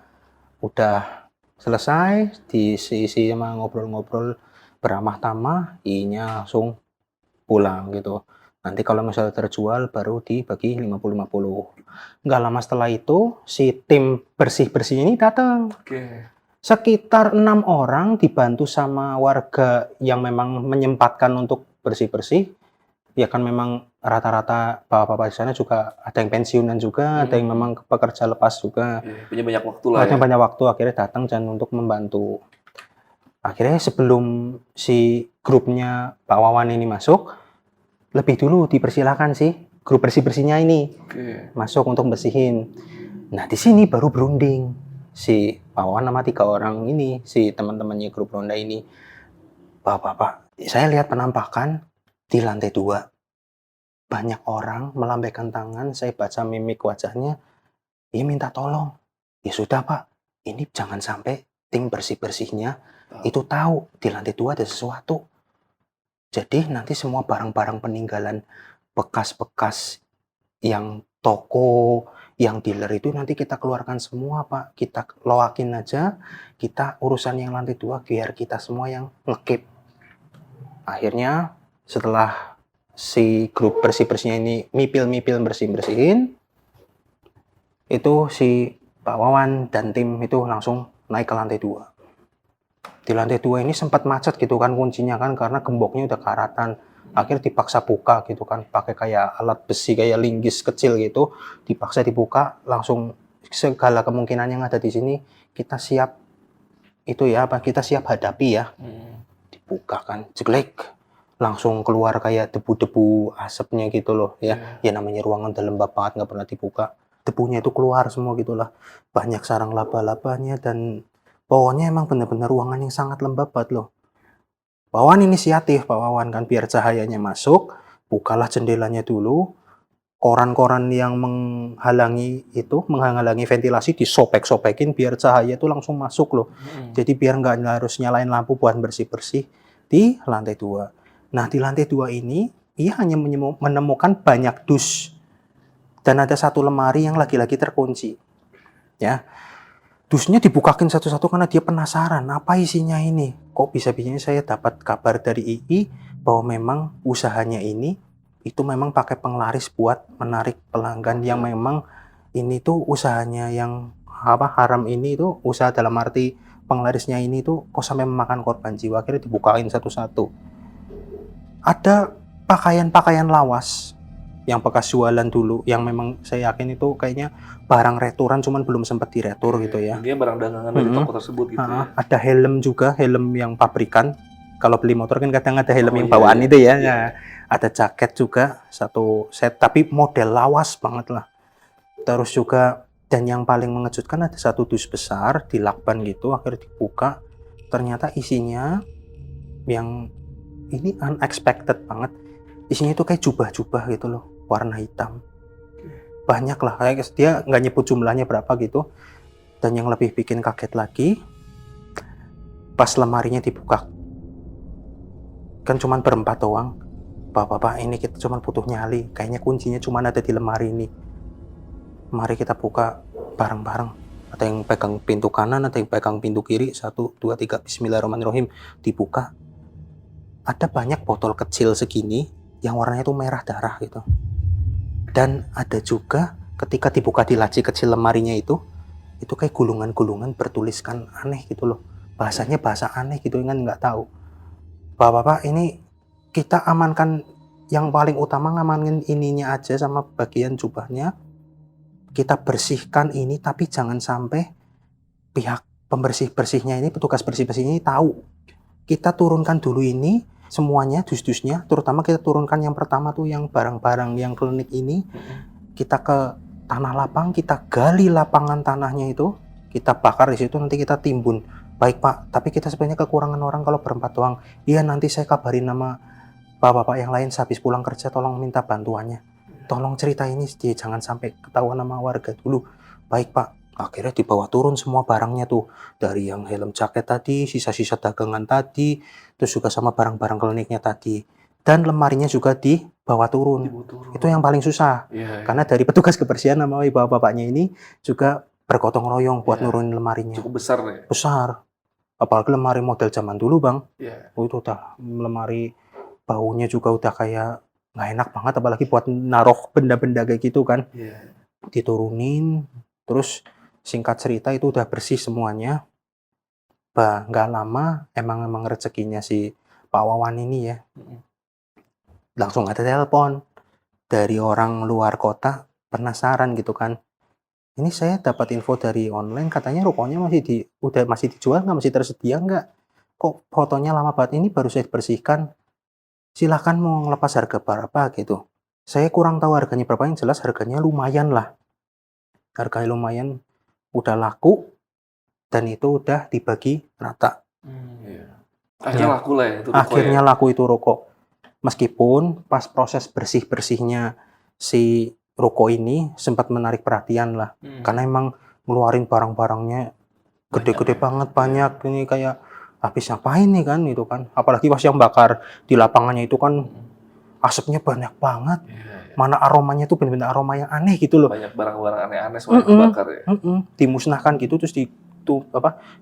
udah selesai, diisi sama ngobrol-ngobrol beramah tamah, nya langsung pulang gitu. Nanti kalau misalnya terjual baru dibagi 50-50. Nggak lama setelah itu si tim bersih-bersih ini datang. Sekitar 6 orang dibantu sama warga yang memang menyempatkan untuk bersih-bersih. Ya kan memang rata-rata bapak-bapak di sana juga ada yang pensiunan juga, ada yang memang pekerja lepas juga. Punya banyak waktu lah Ada yang banyak waktu, akhirnya datang dan untuk membantu. Akhirnya sebelum si grupnya Pak Wawan ini masuk, lebih dulu dipersilakan sih grup bersih-bersihnya ini masuk untuk bersihin. Nah di sini baru berunding si Pak Wawan sama 3 orang ini, si teman-temannya grup ronda ini. Pak, saya lihat penampakan di lantai 2. Banyak orang melambaikan tangan, saya baca mimik wajahnya, dia minta tolong. Ya sudah Pak, ini jangan sampai tim bersih-bersihnya itu tahu di lantai 2 ada sesuatu. Jadi nanti semua barang-barang peninggalan bekas-bekas yang toko, yang dealer itu nanti kita keluarkan semua Pak. Kita loakin aja, kita urusan yang lantai 2 biar kita semua yang ngekip. Akhirnya setelah si grup bersih-bersihnya ini mipil-mipil bersihin, itu si Pak Wawan dan tim itu langsung naik ke lantai 2. Di lantai 2 ini sempat macet gitu kan kuncinya kan, karena gemboknya udah karatan. Akhirnya dipaksa buka gitu kan, pakai kayak alat besi kayak linggis kecil gitu, dipaksa dibuka, langsung segala kemungkinan yang ada di sini kita siap kita siap hadapi ya. Dibuka kan, jelek, langsung keluar kayak debu-debu asapnya gitu loh ya. Ya namanya ruangan udah lembab banget, nggak pernah dibuka, debunya itu keluar semua gitulah, banyak sarang laba-labanya, dan pokoknya emang bener-bener ruangan yang sangat lembab banget loh. Pak Wawan inisiatif, Pak Wawan kan, biar cahayanya masuk, bukalah jendelanya dulu, koran-koran yang menghalangi ventilasi disobek-sobekin biar cahaya itu langsung masuk loh. Jadi biar nggak harus nyalain lampu buat bersih-bersih di lantai 2. Nah, di lantai 2 ini ia hanya menemukan banyak dus dan ada satu lemari yang lagi-lagi terkunci. Ya, dusnya dibukakin satu-satu karena dia penasaran apa isinya ini. Kok bisa-bisanya saya dapat kabar dari II bahwa memang usahanya ini itu memang pakai penglaris buat menarik pelanggan yang memang ini tuh usahanya yang haram ini tuh usaha dalam arti penglarisnya ini tuh kok sampai memakan korban jiwa. Akhirnya dibukain satu-satu. Ada pakaian-pakaian lawas yang bekas jualan dulu yang memang saya yakin itu kayaknya barang retoran cuman belum sempat diretur gitu ya. Dia barang dagangan dari toko tersebut gitu ya. Ada helm juga, helm yang pabrikan. Kalau beli motor kan kadang ada helm yang bawaan itu ya. Nah, ada jaket juga satu set tapi model lawas banget lah. Terus juga dan yang paling mengejutkan ada satu dus besar di lakban gitu, akhirnya dibuka ternyata isinya yang ini unexpected banget. Isinya itu kayak jubah-jubah gitu loh, warna hitam. Banyak lah, kayak dia nggak nyebut jumlahnya berapa gitu. Dan yang lebih bikin kaget lagi, pas lemarinya dibuka, kan cuman berempat doang. Bapak-bapak, ini kita cuman butuh nyali, kayaknya kuncinya cuman ada di lemari ini. Mari kita buka bareng-bareng. Ada yang pegang pintu kanan, ada yang pegang pintu kiri. 1, 2, 3, bismillahirrahmanirrahim. Dibuka. Ada banyak botol kecil segini yang warnanya itu merah darah gitu. Dan ada juga ketika dibuka di laci kecil lemarinya itu kayak gulungan-gulungan bertuliskan aneh gitu loh. Bahasanya bahasa aneh gitu kan nggak tahu. Bapak-bapak, ini kita amankan yang paling utama, ngamanin ininya aja sama bagian jubahnya. Kita bersihkan ini tapi jangan sampai pihak pembersih-bersihnya ini, petugas bersih-bersihnya ini tahu. Kita turunkan dulu ini semuanya, dus-dusnya, terutama kita turunkan yang pertama tuh yang barang-barang yang klinik ini, kita ke tanah lapang, kita gali lapangan tanahnya itu, kita bakar di situ, nanti kita timbun. Baik Pak, tapi kita sebenarnya kekurangan orang kalau berempat doang. Iya, nanti saya kabarin nama bapak-bapak yang lain sehabis pulang kerja, tolong minta bantuannya. Tolong cerita ini, jangan sampai ketahuan sama warga dulu. Baik Pak. Akhirnya dibawa turun semua barangnya tuh. Dari yang helm jaket tadi, sisa-sisa dagangan tadi, terus juga sama barang-barang kliniknya tadi. Dan lemarinya juga dibawa turun. Itu yang paling susah. Karena dari petugas kebersihan sama bapak-bapaknya ini juga bergotong royong buat nurunin lemarinya. Cukup besar ya? Besar. Apalagi lemari model zaman dulu Bang. Itu udah lemari baunya juga udah kayak nggak enak banget. Apalagi buat naruh benda-benda kayak gitu kan. Diturunin, terus singkat cerita itu udah bersih semuanya. Nggak lama, emang rezekinya si Pak Wawan ini ya. Langsung ada telepon dari orang luar kota, penasaran gitu kan. Ini saya dapat info dari online, katanya rokoknya masih dijual nggak, masih tersedia nggak? Kok fotonya lama banget, ini baru saya bersihkan. Silahkan mau ngelepas harga berapa gitu. Saya kurang tahu harganya berapa, yang jelas harganya lumayan lah. Harganya lumayan, udah laku, dan itu udah dibagi rata. Akhirnya laku lah ya itu rokok. Akhirnya laku itu rokok. Meskipun pas proses bersih-bersihnya si rokok ini sempat menarik perhatian lah. Karena emang ngeluarin barang-barangnya gede-gede banget, banyak. Ini kayak habis ngapain nih kan itu kan. Apalagi pas yang bakar di lapangannya itu kan asapnya banyak banget. Mana aromanya tuh benar-benar aroma yang aneh gitu loh. Banyak barang-barang aneh-aneh soalnya kebakar ya. Dimusnahkan gitu terus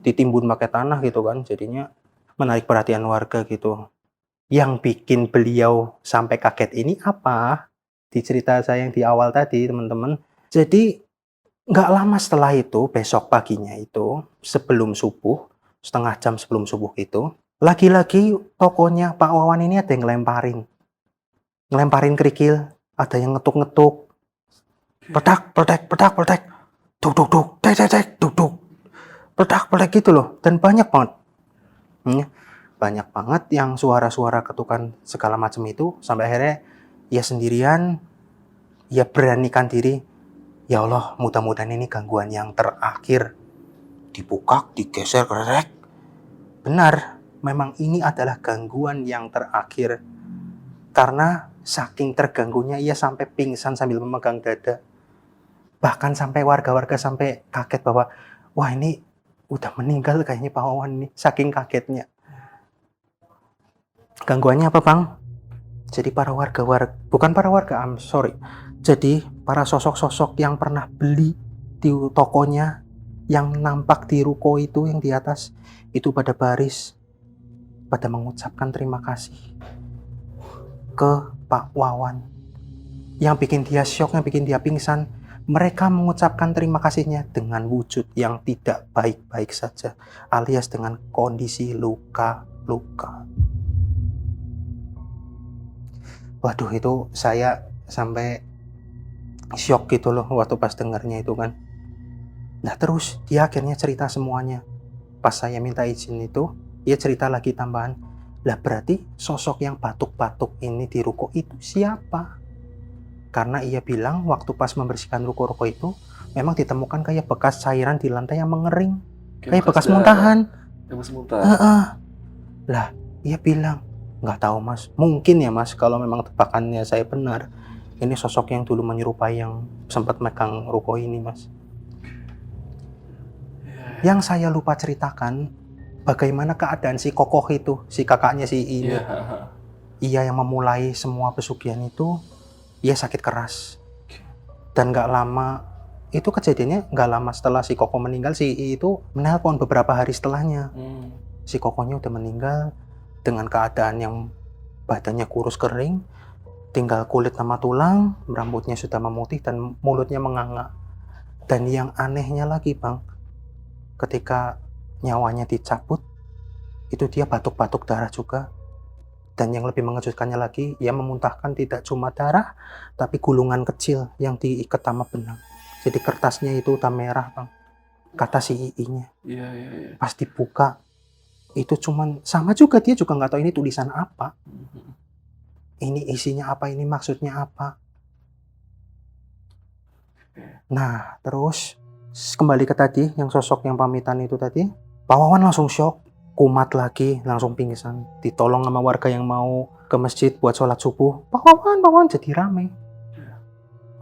ditimbun pakai tanah gitu kan. Jadinya menarik perhatian warga gitu. Yang bikin beliau sampai kaget ini apa? Di cerita saya yang di awal tadi teman-teman. Jadi nggak lama setelah itu, besok paginya itu sebelum subuh, setengah jam sebelum subuh itu, lagi-lagi tokonya Pak Wawan ini ada yang ngelemparin kerikil, ada yang ngetuk-ngetuk, pedak, duk, duk, pedak gitu loh, dan banyak banget. Banyak banget yang suara-suara ketukan segala macam itu, sampai akhirnya ya sendirian, ya beranikan diri, ya Allah mudah-mudahan ini gangguan yang terakhir. Dibuka, digeser, kerek. Benar, memang ini adalah gangguan yang terakhir. Karena Saking terganggunya ia sampai pingsan sambil memegang dada. Bahkan sampai warga-warga sampai kaget bahwa wah ini udah meninggal kayaknya Pak Wawan ini. Saking kagetnya. Gangguannya apa Bang? Jadi bukan para warga, I'm sorry. Jadi para sosok-sosok yang pernah beli di tokonya, yang nampak di ruko itu yang di atas, itu pada baris, pada mengucapkan terima kasih ke Pak Wawan. Yang bikin dia syok, yang bikin dia pingsan, mereka mengucapkan terima kasihnya dengan wujud yang tidak baik-baik saja, alias dengan kondisi luka-luka. Waduh, itu saya sampai syok gitu loh waktu pas dengarnya itu kan. Nah terus dia akhirnya cerita semuanya. Pas saya minta izin itu, dia cerita lagi tambahan. Lah berarti sosok yang batuk-batuk ini di ruko itu siapa? Karena ia bilang waktu pas membersihkan ruko-ruko itu memang ditemukan kayak bekas cairan di lantai yang mengering, kayak bekas muntahan. Bekas muntah. Lah ia bilang, nggak tahu Mas, mungkin ya Mas kalau memang tebakannya saya benar, ini sosok yang dulu menyerupai yang sempat megang ruko ini Mas. Yang saya lupa ceritakan bagaimana keadaan si Kokoh itu, si kakaknya si ini. Ia yang memulai semua pesugihan itu. Ia sakit keras. Dan gak lama, itu kejadiannya gak lama setelah si Koko meninggal, si I itu menelpon beberapa hari setelahnya. Si Kokonya udah meninggal dengan keadaan yang badannya kurus kering, tinggal kulit sama tulang, rambutnya sudah memutih dan mulutnya menganga. Dan yang anehnya lagi Bang, ketika nyawanya dicabut, itu dia batuk-batuk darah juga. Dan yang lebih mengejutkannya lagi, ia memuntahkan tidak cuma darah, tapi gulungan kecil yang diikat sama benang. Jadi kertasnya itu udah merah Bang, kata si II-nya. Iya. Pas dibuka, itu cuman, sama juga dia juga nggak tahu ini tulisan apa. Ini isinya apa, ini maksudnya apa. Nah, terus kembali ke tadi, yang sosok yang pamitan itu tadi, Pak Wawan langsung shock. Kumat lagi, langsung pingsan. Ditolong sama warga yang mau ke masjid buat sholat subuh. Pak Wawan, jadi rame.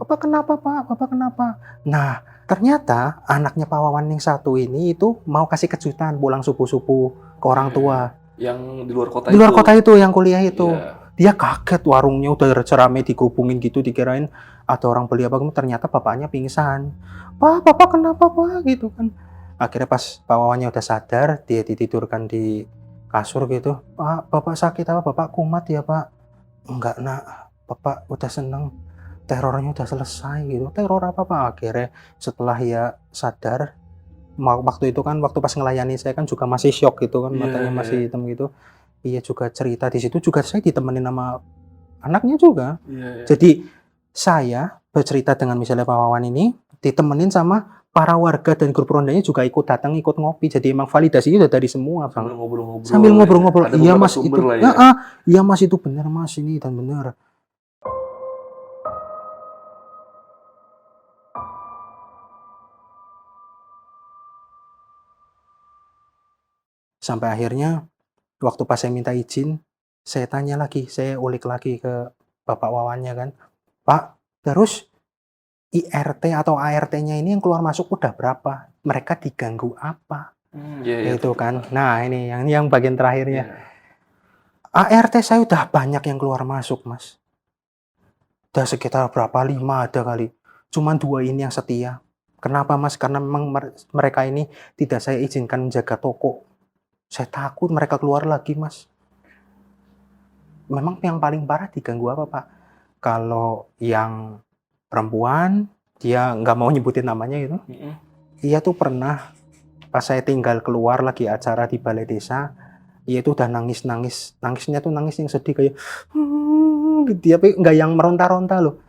Bapak kenapa Pak? Bapak kenapa? Nah, ternyata anaknya Pak Wawan yang satu ini itu mau kasih kejutan pulang subuh-subuh ke orang tua. Yang di luar kota Di luar kota itu, yang kuliah itu. Iya. Dia kaget, warungnya udah rame dikerubungin gitu, dikirain ada orang beli apa, ternyata bapaknya pingsan. Pak, Bapak kenapa Pak? Gitu kan. Akhirnya pas Pak Wawannya udah sadar, dia ditidurkan di kasur gitu. Pak, Bapak sakit apa? Bapak kumat ya Pak? Enggak nak, Bapak udah seneng. Terornya udah selesai gitu. Teror apa Pak? Akhirnya setelah ia sadar, waktu itu kan, waktu pas ngelayani saya kan juga masih syok gitu kan, matanya masih hitam gitu. Iya juga cerita di situ juga saya ditemenin sama anaknya juga. Jadi saya bercerita dengan misalnya Pak Wawan ini, ditemenin sama para warga dan grup rondanya juga ikut datang, ikut ngopi. Jadi emang validasinya udah dari semua Bang. Sambil ngobrol-ngobrol. Iya Mas itu. Iya Mas itu benar Mas ini dan benar. Sampai akhirnya waktu pas saya minta izin, saya tanya lagi, saya ulik lagi ke Bapak Wawannya kan. Pak, terus IRT atau ART-nya ini yang keluar masuk udah berapa? Mereka diganggu apa? Itu kan. Nah, ini yang bagian terakhirnya. ART saya udah banyak yang keluar masuk, Mas. Udah sekitar berapa? 5 ada kali. Cuman 2 ini yang setia. Kenapa, Mas? Karena memang mereka ini tidak saya izinkan menjaga toko. Saya takut mereka keluar lagi, Mas. Memang yang paling parah diganggu apa, Pak? Kalau yang perempuan, dia nggak mau nyebutin namanya gitu. Ia tuh pernah, pas saya tinggal keluar lagi acara di balai desa, ia tuh udah nangis-nangis. Nangisnya tuh nangis yang sedih kayak, dia nggak yang meronta-ronta loh.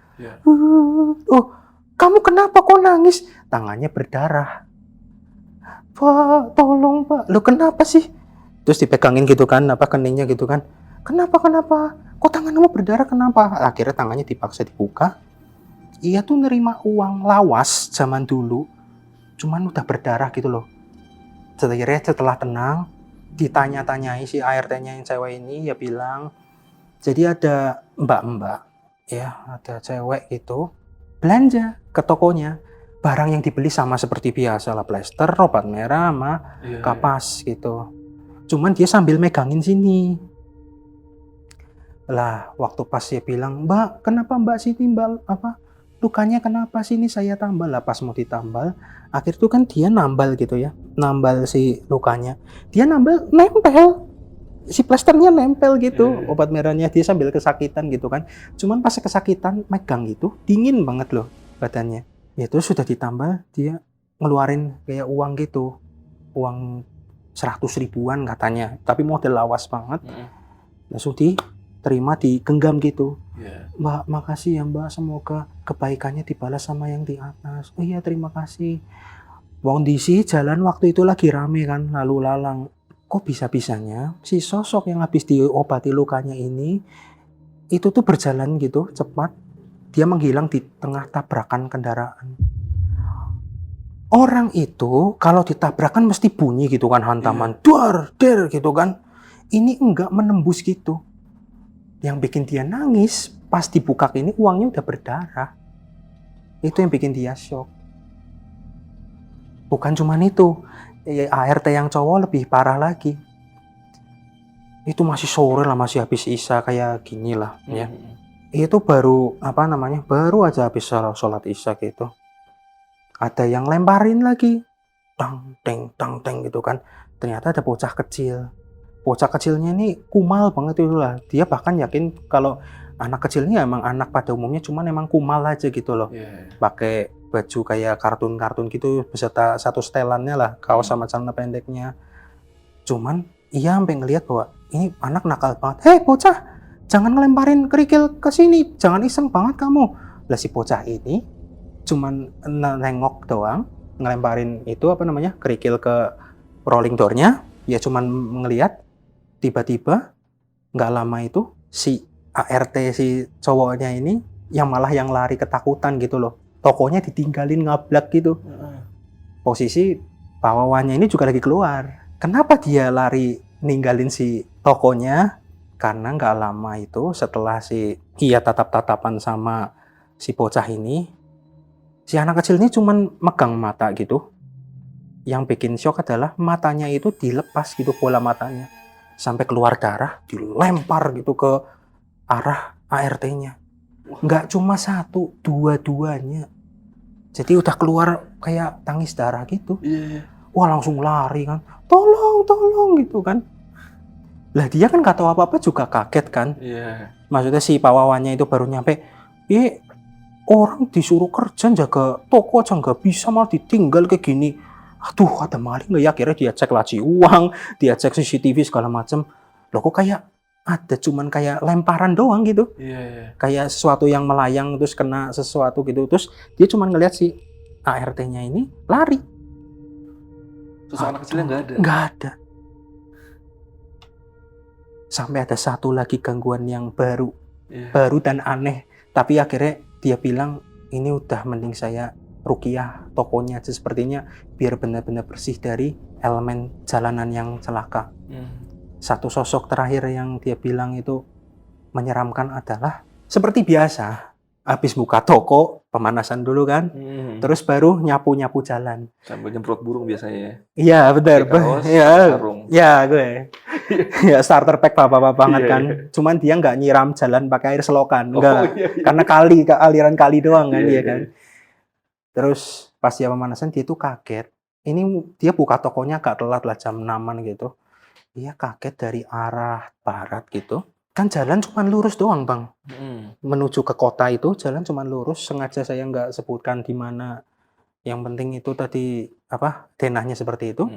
Oh, kamu kenapa kok nangis? Tangannya berdarah. Pak, tolong Pak. Loh kenapa sih? Terus dipegangin gitu kan, apa keningnya gitu kan. Kenapa? Kok tanganmu berdarah kenapa? Akhirnya tangannya dipaksa dibuka. Ia tuh nerima uang lawas zaman dulu. Cuman udah berdarah gitu loh. Setelah tenang, ditanya-tanyai si ART-nya yang cewek ini, ya bilang, Jadi ada mbak-mbak, ya, ada cewek gitu, belanja ke tokonya. Barang yang dibeli sama seperti biasa lah, plester, obat merah, sama kapas gitu. Cuman dia sambil megangin sini. Lah, waktu pas dia bilang, "Mbak, kenapa Mbak sini, Mbak? Apa? Lukanya kenapa sini saya tambal?" Lah, pas mau ditambal, akhir itu kan dia nambal gitu ya. Nambal si lukanya. Dia nambal nempel. Si plasternya nempel gitu. Obat merahnya dia sambil kesakitan gitu kan. Cuman pas kesakitan megang gitu, dingin banget loh badannya. Ya terus sudah ditambal, dia ngeluarin kayak uang gitu. Uang 100 ribuan katanya. Tapi model lawas banget. Langsung diterima, digenggam gitu. "Mbak, makasih ya Mbak, semoga kebaikannya dibalas sama yang di atas." "Oh iya, terima kasih." Kondisi jalan waktu itu lagi rame kan, lalu lalang. Kok bisa-bisanya si sosok yang habis diobati lukanya ini itu tuh berjalan gitu cepat, dia menghilang di tengah tabrakan kendaraan. Orang itu kalau ditabrakan mesti bunyi gitu kan, hantaman dar der gitu kan. Ini enggak, menembus gitu. Yang bikin dia nangis pas dibuka ini uangnya udah berdarah. Itu yang bikin dia shock. Bukan cuman itu, ART yang cowok lebih parah lagi. Itu masih sore lah, masih habis isya kayak gini lah ya. Itu baru baru aja habis sholat isya gitu. Ada yang lemparin lagi, tang teng gitu kan. Ternyata ada bocah kecil. Bocah kecilnya ini kumal banget itu lah. Dia bahkan yakin kalau anak kecilnya emang anak pada umumnya, cuman emang kumal aja gitu loh. Pakai baju kayak kartun-kartun gitu beserta satu setelannya lah, kaos sama celana pendeknya. Cuman ia sampai ngelihat bahwa ini anak nakal banget. "Hei bocah, jangan ngelemparin kerikil ke sini, jangan iseng banget kamu." Lah si bocah ini cuman nengok doang, ngelemparin itu kerikil ke rolling door-nya, ya cuman ngelihat. Tiba-tiba nggak lama itu si ART si cowoknya ini yang lari ketakutan gitu loh. Tokonya ditinggalin ngablak gitu. Posisi pawawannya ini juga lagi keluar. Kenapa dia lari ninggalin si tokonya? Karena nggak lama itu setelah si ia tatap-tatapan sama si bocah ini, si anak kecil ini cuman megang mata gitu. Yang bikin shock adalah matanya itu dilepas gitu, bola matanya. Sampai keluar darah, dilempar gitu ke arah ART-nya. Nggak cuma satu, dua-duanya. Jadi udah keluar kayak tangis darah gitu. Wah langsung lari kan, tolong gitu kan. Lah dia kan nggak tahu apa-apa juga kaget kan. Maksudnya si pawawannya itu baru nyampe, orang disuruh kerja jaga toko aja nggak bisa, malah ditinggal kayak gini. Aduh, ada maling nggak ya? Akhirnya dia cek laci uang, dia cek CCTV segala macem. Loh kok kayak ada cuman kayak lemparan doang gitu. Kayak sesuatu yang melayang terus kena sesuatu gitu. Terus dia cuman ngeliat si ART-nya ini lari. Terus anak kecilnya nggak ada? Nggak ada. Sampai ada satu lagi gangguan yang baru dan aneh. Tapi akhirnya dia bilang, ini udah mending saya ruqyah tokonya aja sepertinya biar benar-benar bersih dari elemen jalanan yang celaka. Satu sosok terakhir yang dia bilang itu menyeramkan adalah seperti biasa habis buka toko pemanasan dulu kan, terus baru nyapu-nyapu jalan sambil nyemprot burung biasanya ya. Iya benar, sarung. Ya gue ya starter pack bapak banget kan. Cuman dia nggak nyiram jalan pakai air selokan, enggak, karena aliran kali doang kan dia kan. Terus pas dia pemanasan dia tuh kaget. Ini dia buka tokonya agak telat lah, jam 6-an gitu. Dia kaget dari arah barat gitu. Kan jalan cuma lurus doang bang. Menuju ke kota itu jalan cuma lurus. Sengaja saya nggak sebutkan di mana. Yang penting itu tadi denahnya seperti itu.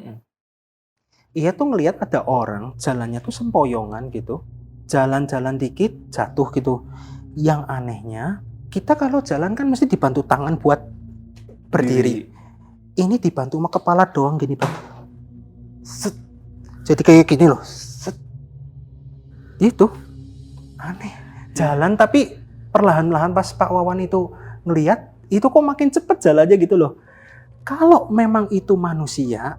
Ia tuh ngelihat ada orang jalannya tuh sempoyongan gitu. Jalan-jalan dikit jatuh gitu. Yang anehnya kita kalau jalan kan mesti dibantu tangan buat berdiri. Ini dibantu sama kepala doang gini bang. Set. Jadi kayak gini loh. Set. Itu aneh. Jalan tapi perlahan-lahan pas Pak Wawan itu ngelihat, itu kok makin cepet jalannya gitu loh. Kalau memang itu manusia,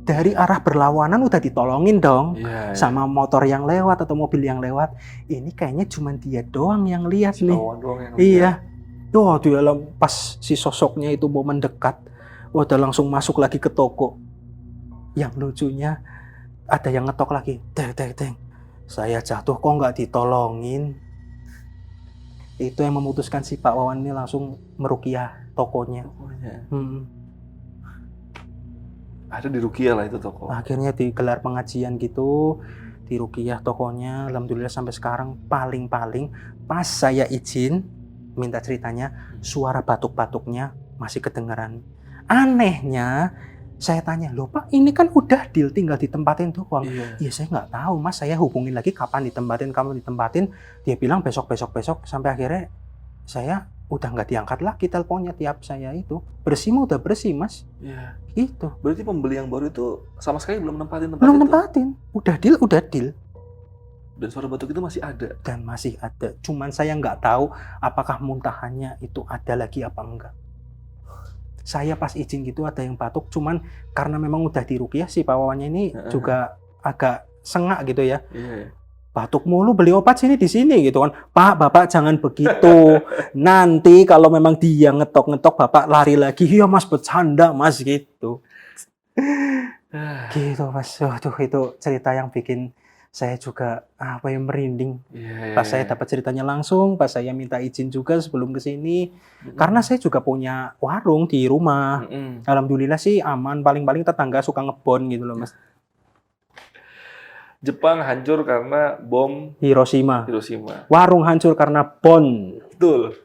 Dari arah berlawanan udah ditolongin dong. Iya. Sama motor yang lewat atau mobil yang lewat. Ini kayaknya cuma dia doang yang lihat nih. Kawan doang yang Iya. Wah, dia pas si sosoknya itu mau mendekat, udah langsung masuk lagi ke toko. Yang lucunya ada yang ngetok lagi. Teng. Saya jatuh kok nggak ditolongin. Itu yang memutuskan si Pak Wawan ini langsung meruqyah tokonya. Ada di Rukia lah itu toko. Akhirnya digelar pengajian gitu, di ruqyah tokonya. Alhamdulillah sampai sekarang paling-paling pas saya izin minta ceritanya, suara batuk-batuknya masih kedengaran. Anehnya, saya tanya, loh Pak, ini kan udah deal tinggal ditempatin tuh uang. Iya, saya nggak tahu Mas, saya hubungin lagi kapan ditempatin, kamu ditempatin. Dia bilang besok, sampai akhirnya saya udah nggak diangkat lagi teleponnya tiap saya itu. Bersih mah udah bersih Mas. Iya. Gitu. Berarti pembeli yang baru itu sama sekali belum nempatin Belum itu? nempatin. Udah deal. Dan suara batuk itu masih ada? Dan masih ada. Cuman saya nggak tahu apakah muntahannya itu ada lagi apa enggak. Saya pas izin gitu ada yang batuk, cuman karena memang udah diruqyah si Pak Wawannya ini juga agak sengak gitu ya. Iya. Batuk mulu, beli obat sini di sini gitu kan. Pak, Bapak jangan begitu. Nanti kalau memang dia ngetok-ngetok Bapak lari lagi. Iya Mas, bercanda Mas gitu. Gitu Mas. Waduh, itu cerita yang bikin saya juga merinding. Iya. Pas saya dapat ceritanya langsung, pas saya minta izin juga sebelum ke sini. Karena saya juga punya warung di rumah. Alhamdulillah sih aman, paling-paling tetangga suka ngebon gitu loh Mas. Jepang hancur karena bom Hiroshima. Warung hancur karena bom. Betul.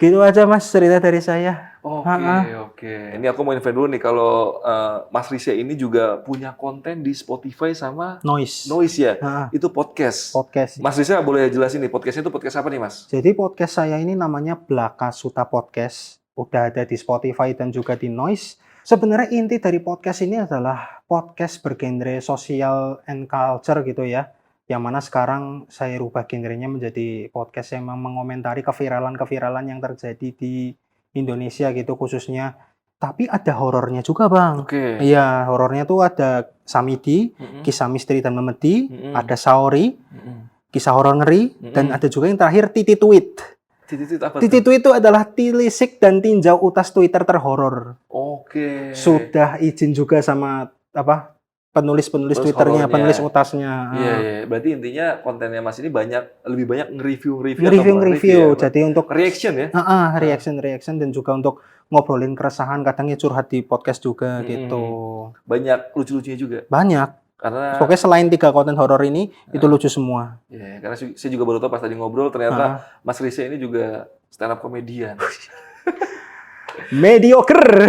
Gitu aja Mas cerita dari saya. Oke. Ini aku mau info dulu nih kalau Mas Risya ini juga punya konten di Spotify sama Noise ya. Itu podcast. Mas Risya boleh jelasin nih podcastnya itu podcast apa nih Mas? Jadi podcast saya ini namanya Blaka Suta Podcast. Udah ada di Spotify dan juga di Noise. Sebenarnya inti dari podcast ini adalah podcast bergenre social and culture gitu ya. Yang mana sekarang saya rubah genrenya menjadi podcast yang mengomentari keviralan yang terjadi di Indonesia gitu khususnya. Tapi ada horornya juga Bang. Iya, horornya tuh ada Samidi, kisah misteri dan memedi, ada Saori, kisah horor ngeri, dan ada juga yang terakhir Titi Tweet. Titi Tweet itu adalah tilisik dan tinjau utas Twitter terhoror. Sudah izin juga sama penulis Twitternya, penulis utasnya. Iya. Berarti intinya kontennya Mas ini lebih banyak nge-review. Jadi untuk reaction ya? Reaction dan juga untuk ngobrolin keresahan, kadangnya curhat di podcast juga gitu. Banyak lucu-lucunya juga? Banyak. Karena pokoknya selain 3 konten horor ini itu lucu semua. Iya, karena saya juga baru tahu pas tadi ngobrol ternyata Mas Risya ini juga stand up comedian. Mediocre.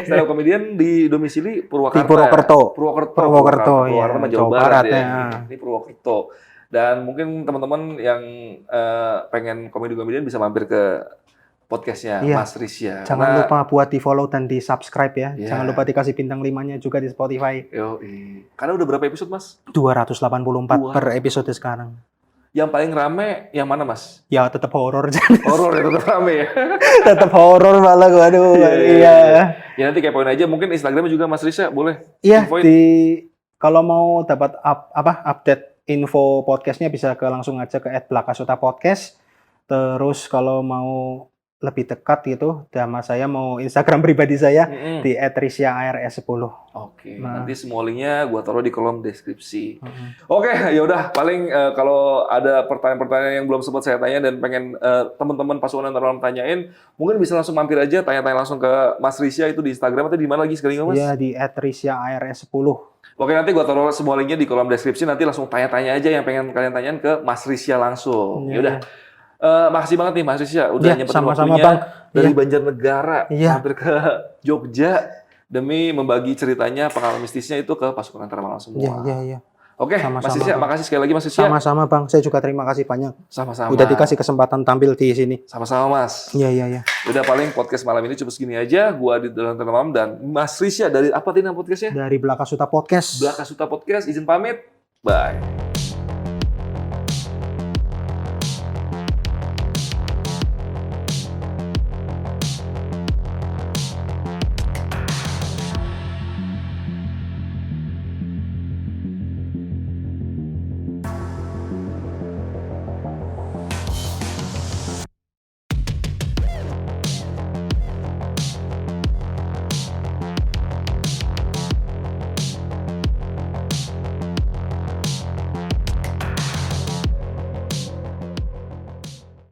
Stand up comedian di domisili Purwakarta. Di Purwokerto. Purwokerto ya. Jawa Barat ya. Ini Purwokerto. Dan mungkin teman-teman yang pengen komedian bisa mampir ke podcastnya Mas Risya. Jangan lupa buat di follow dan di subscribe ya. Jangan lupa dikasih bintang 5-nya juga di Spotify. Karena udah berapa episode Mas? 284 per episode sekarang. Yang paling rame yang mana Mas? Ya tetap horor. Horor ya tetap rame ya. Tetap horor malah waduh. Iya. Ya nanti kepoin aja mungkin Instagramnya juga Mas Risya boleh. Iya, kalau mau dapat update info podcastnya bisa langsung aja ke @blakasutapodcast. Terus kalau mau lebih dekat gitu, sama saya mau Instagram pribadi saya di @risyaars10. Nanti semua linknya gua taruh di kolom deskripsi. Ya udah paling kalau ada pertanyaan-pertanyaan yang belum sempat saya tanya dan pengen teman-teman pasukan Antara tanyain, mungkin bisa langsung mampir aja tanya-tanya langsung ke Mas Risya itu di Instagram atau di mana lagi sekali Mas? Iya di @risyaars10. Nanti gua taruh semua linknya di kolom deskripsi, nanti langsung tanya-tanya aja yang pengen kalian tanyain ke Mas Risya langsung. Ya udah. Makasih banget nih Mas Risya udah nyempetin waktunya Bang. Dari Banjarnegara mampir ke Jogja demi membagi ceritanya, pengalaman mistisnya itu ke pasukan Antara Malam semua. Iya. Mas Risya, makasih sekali lagi Mas Risya. Sama-sama Bang, saya juga terima kasih banyak. Sama-sama. Udah dikasih kesempatan tampil di sini. Sama-sama Mas. Iya. Udah paling podcast malam ini cukup segini aja. Gua di Dalam Antara Malam dan Mas Risya dari apa tadi nama podcastnya? Dari Blaka Suta Podcast. Blaka Suta Podcast, izin pamit. Bye.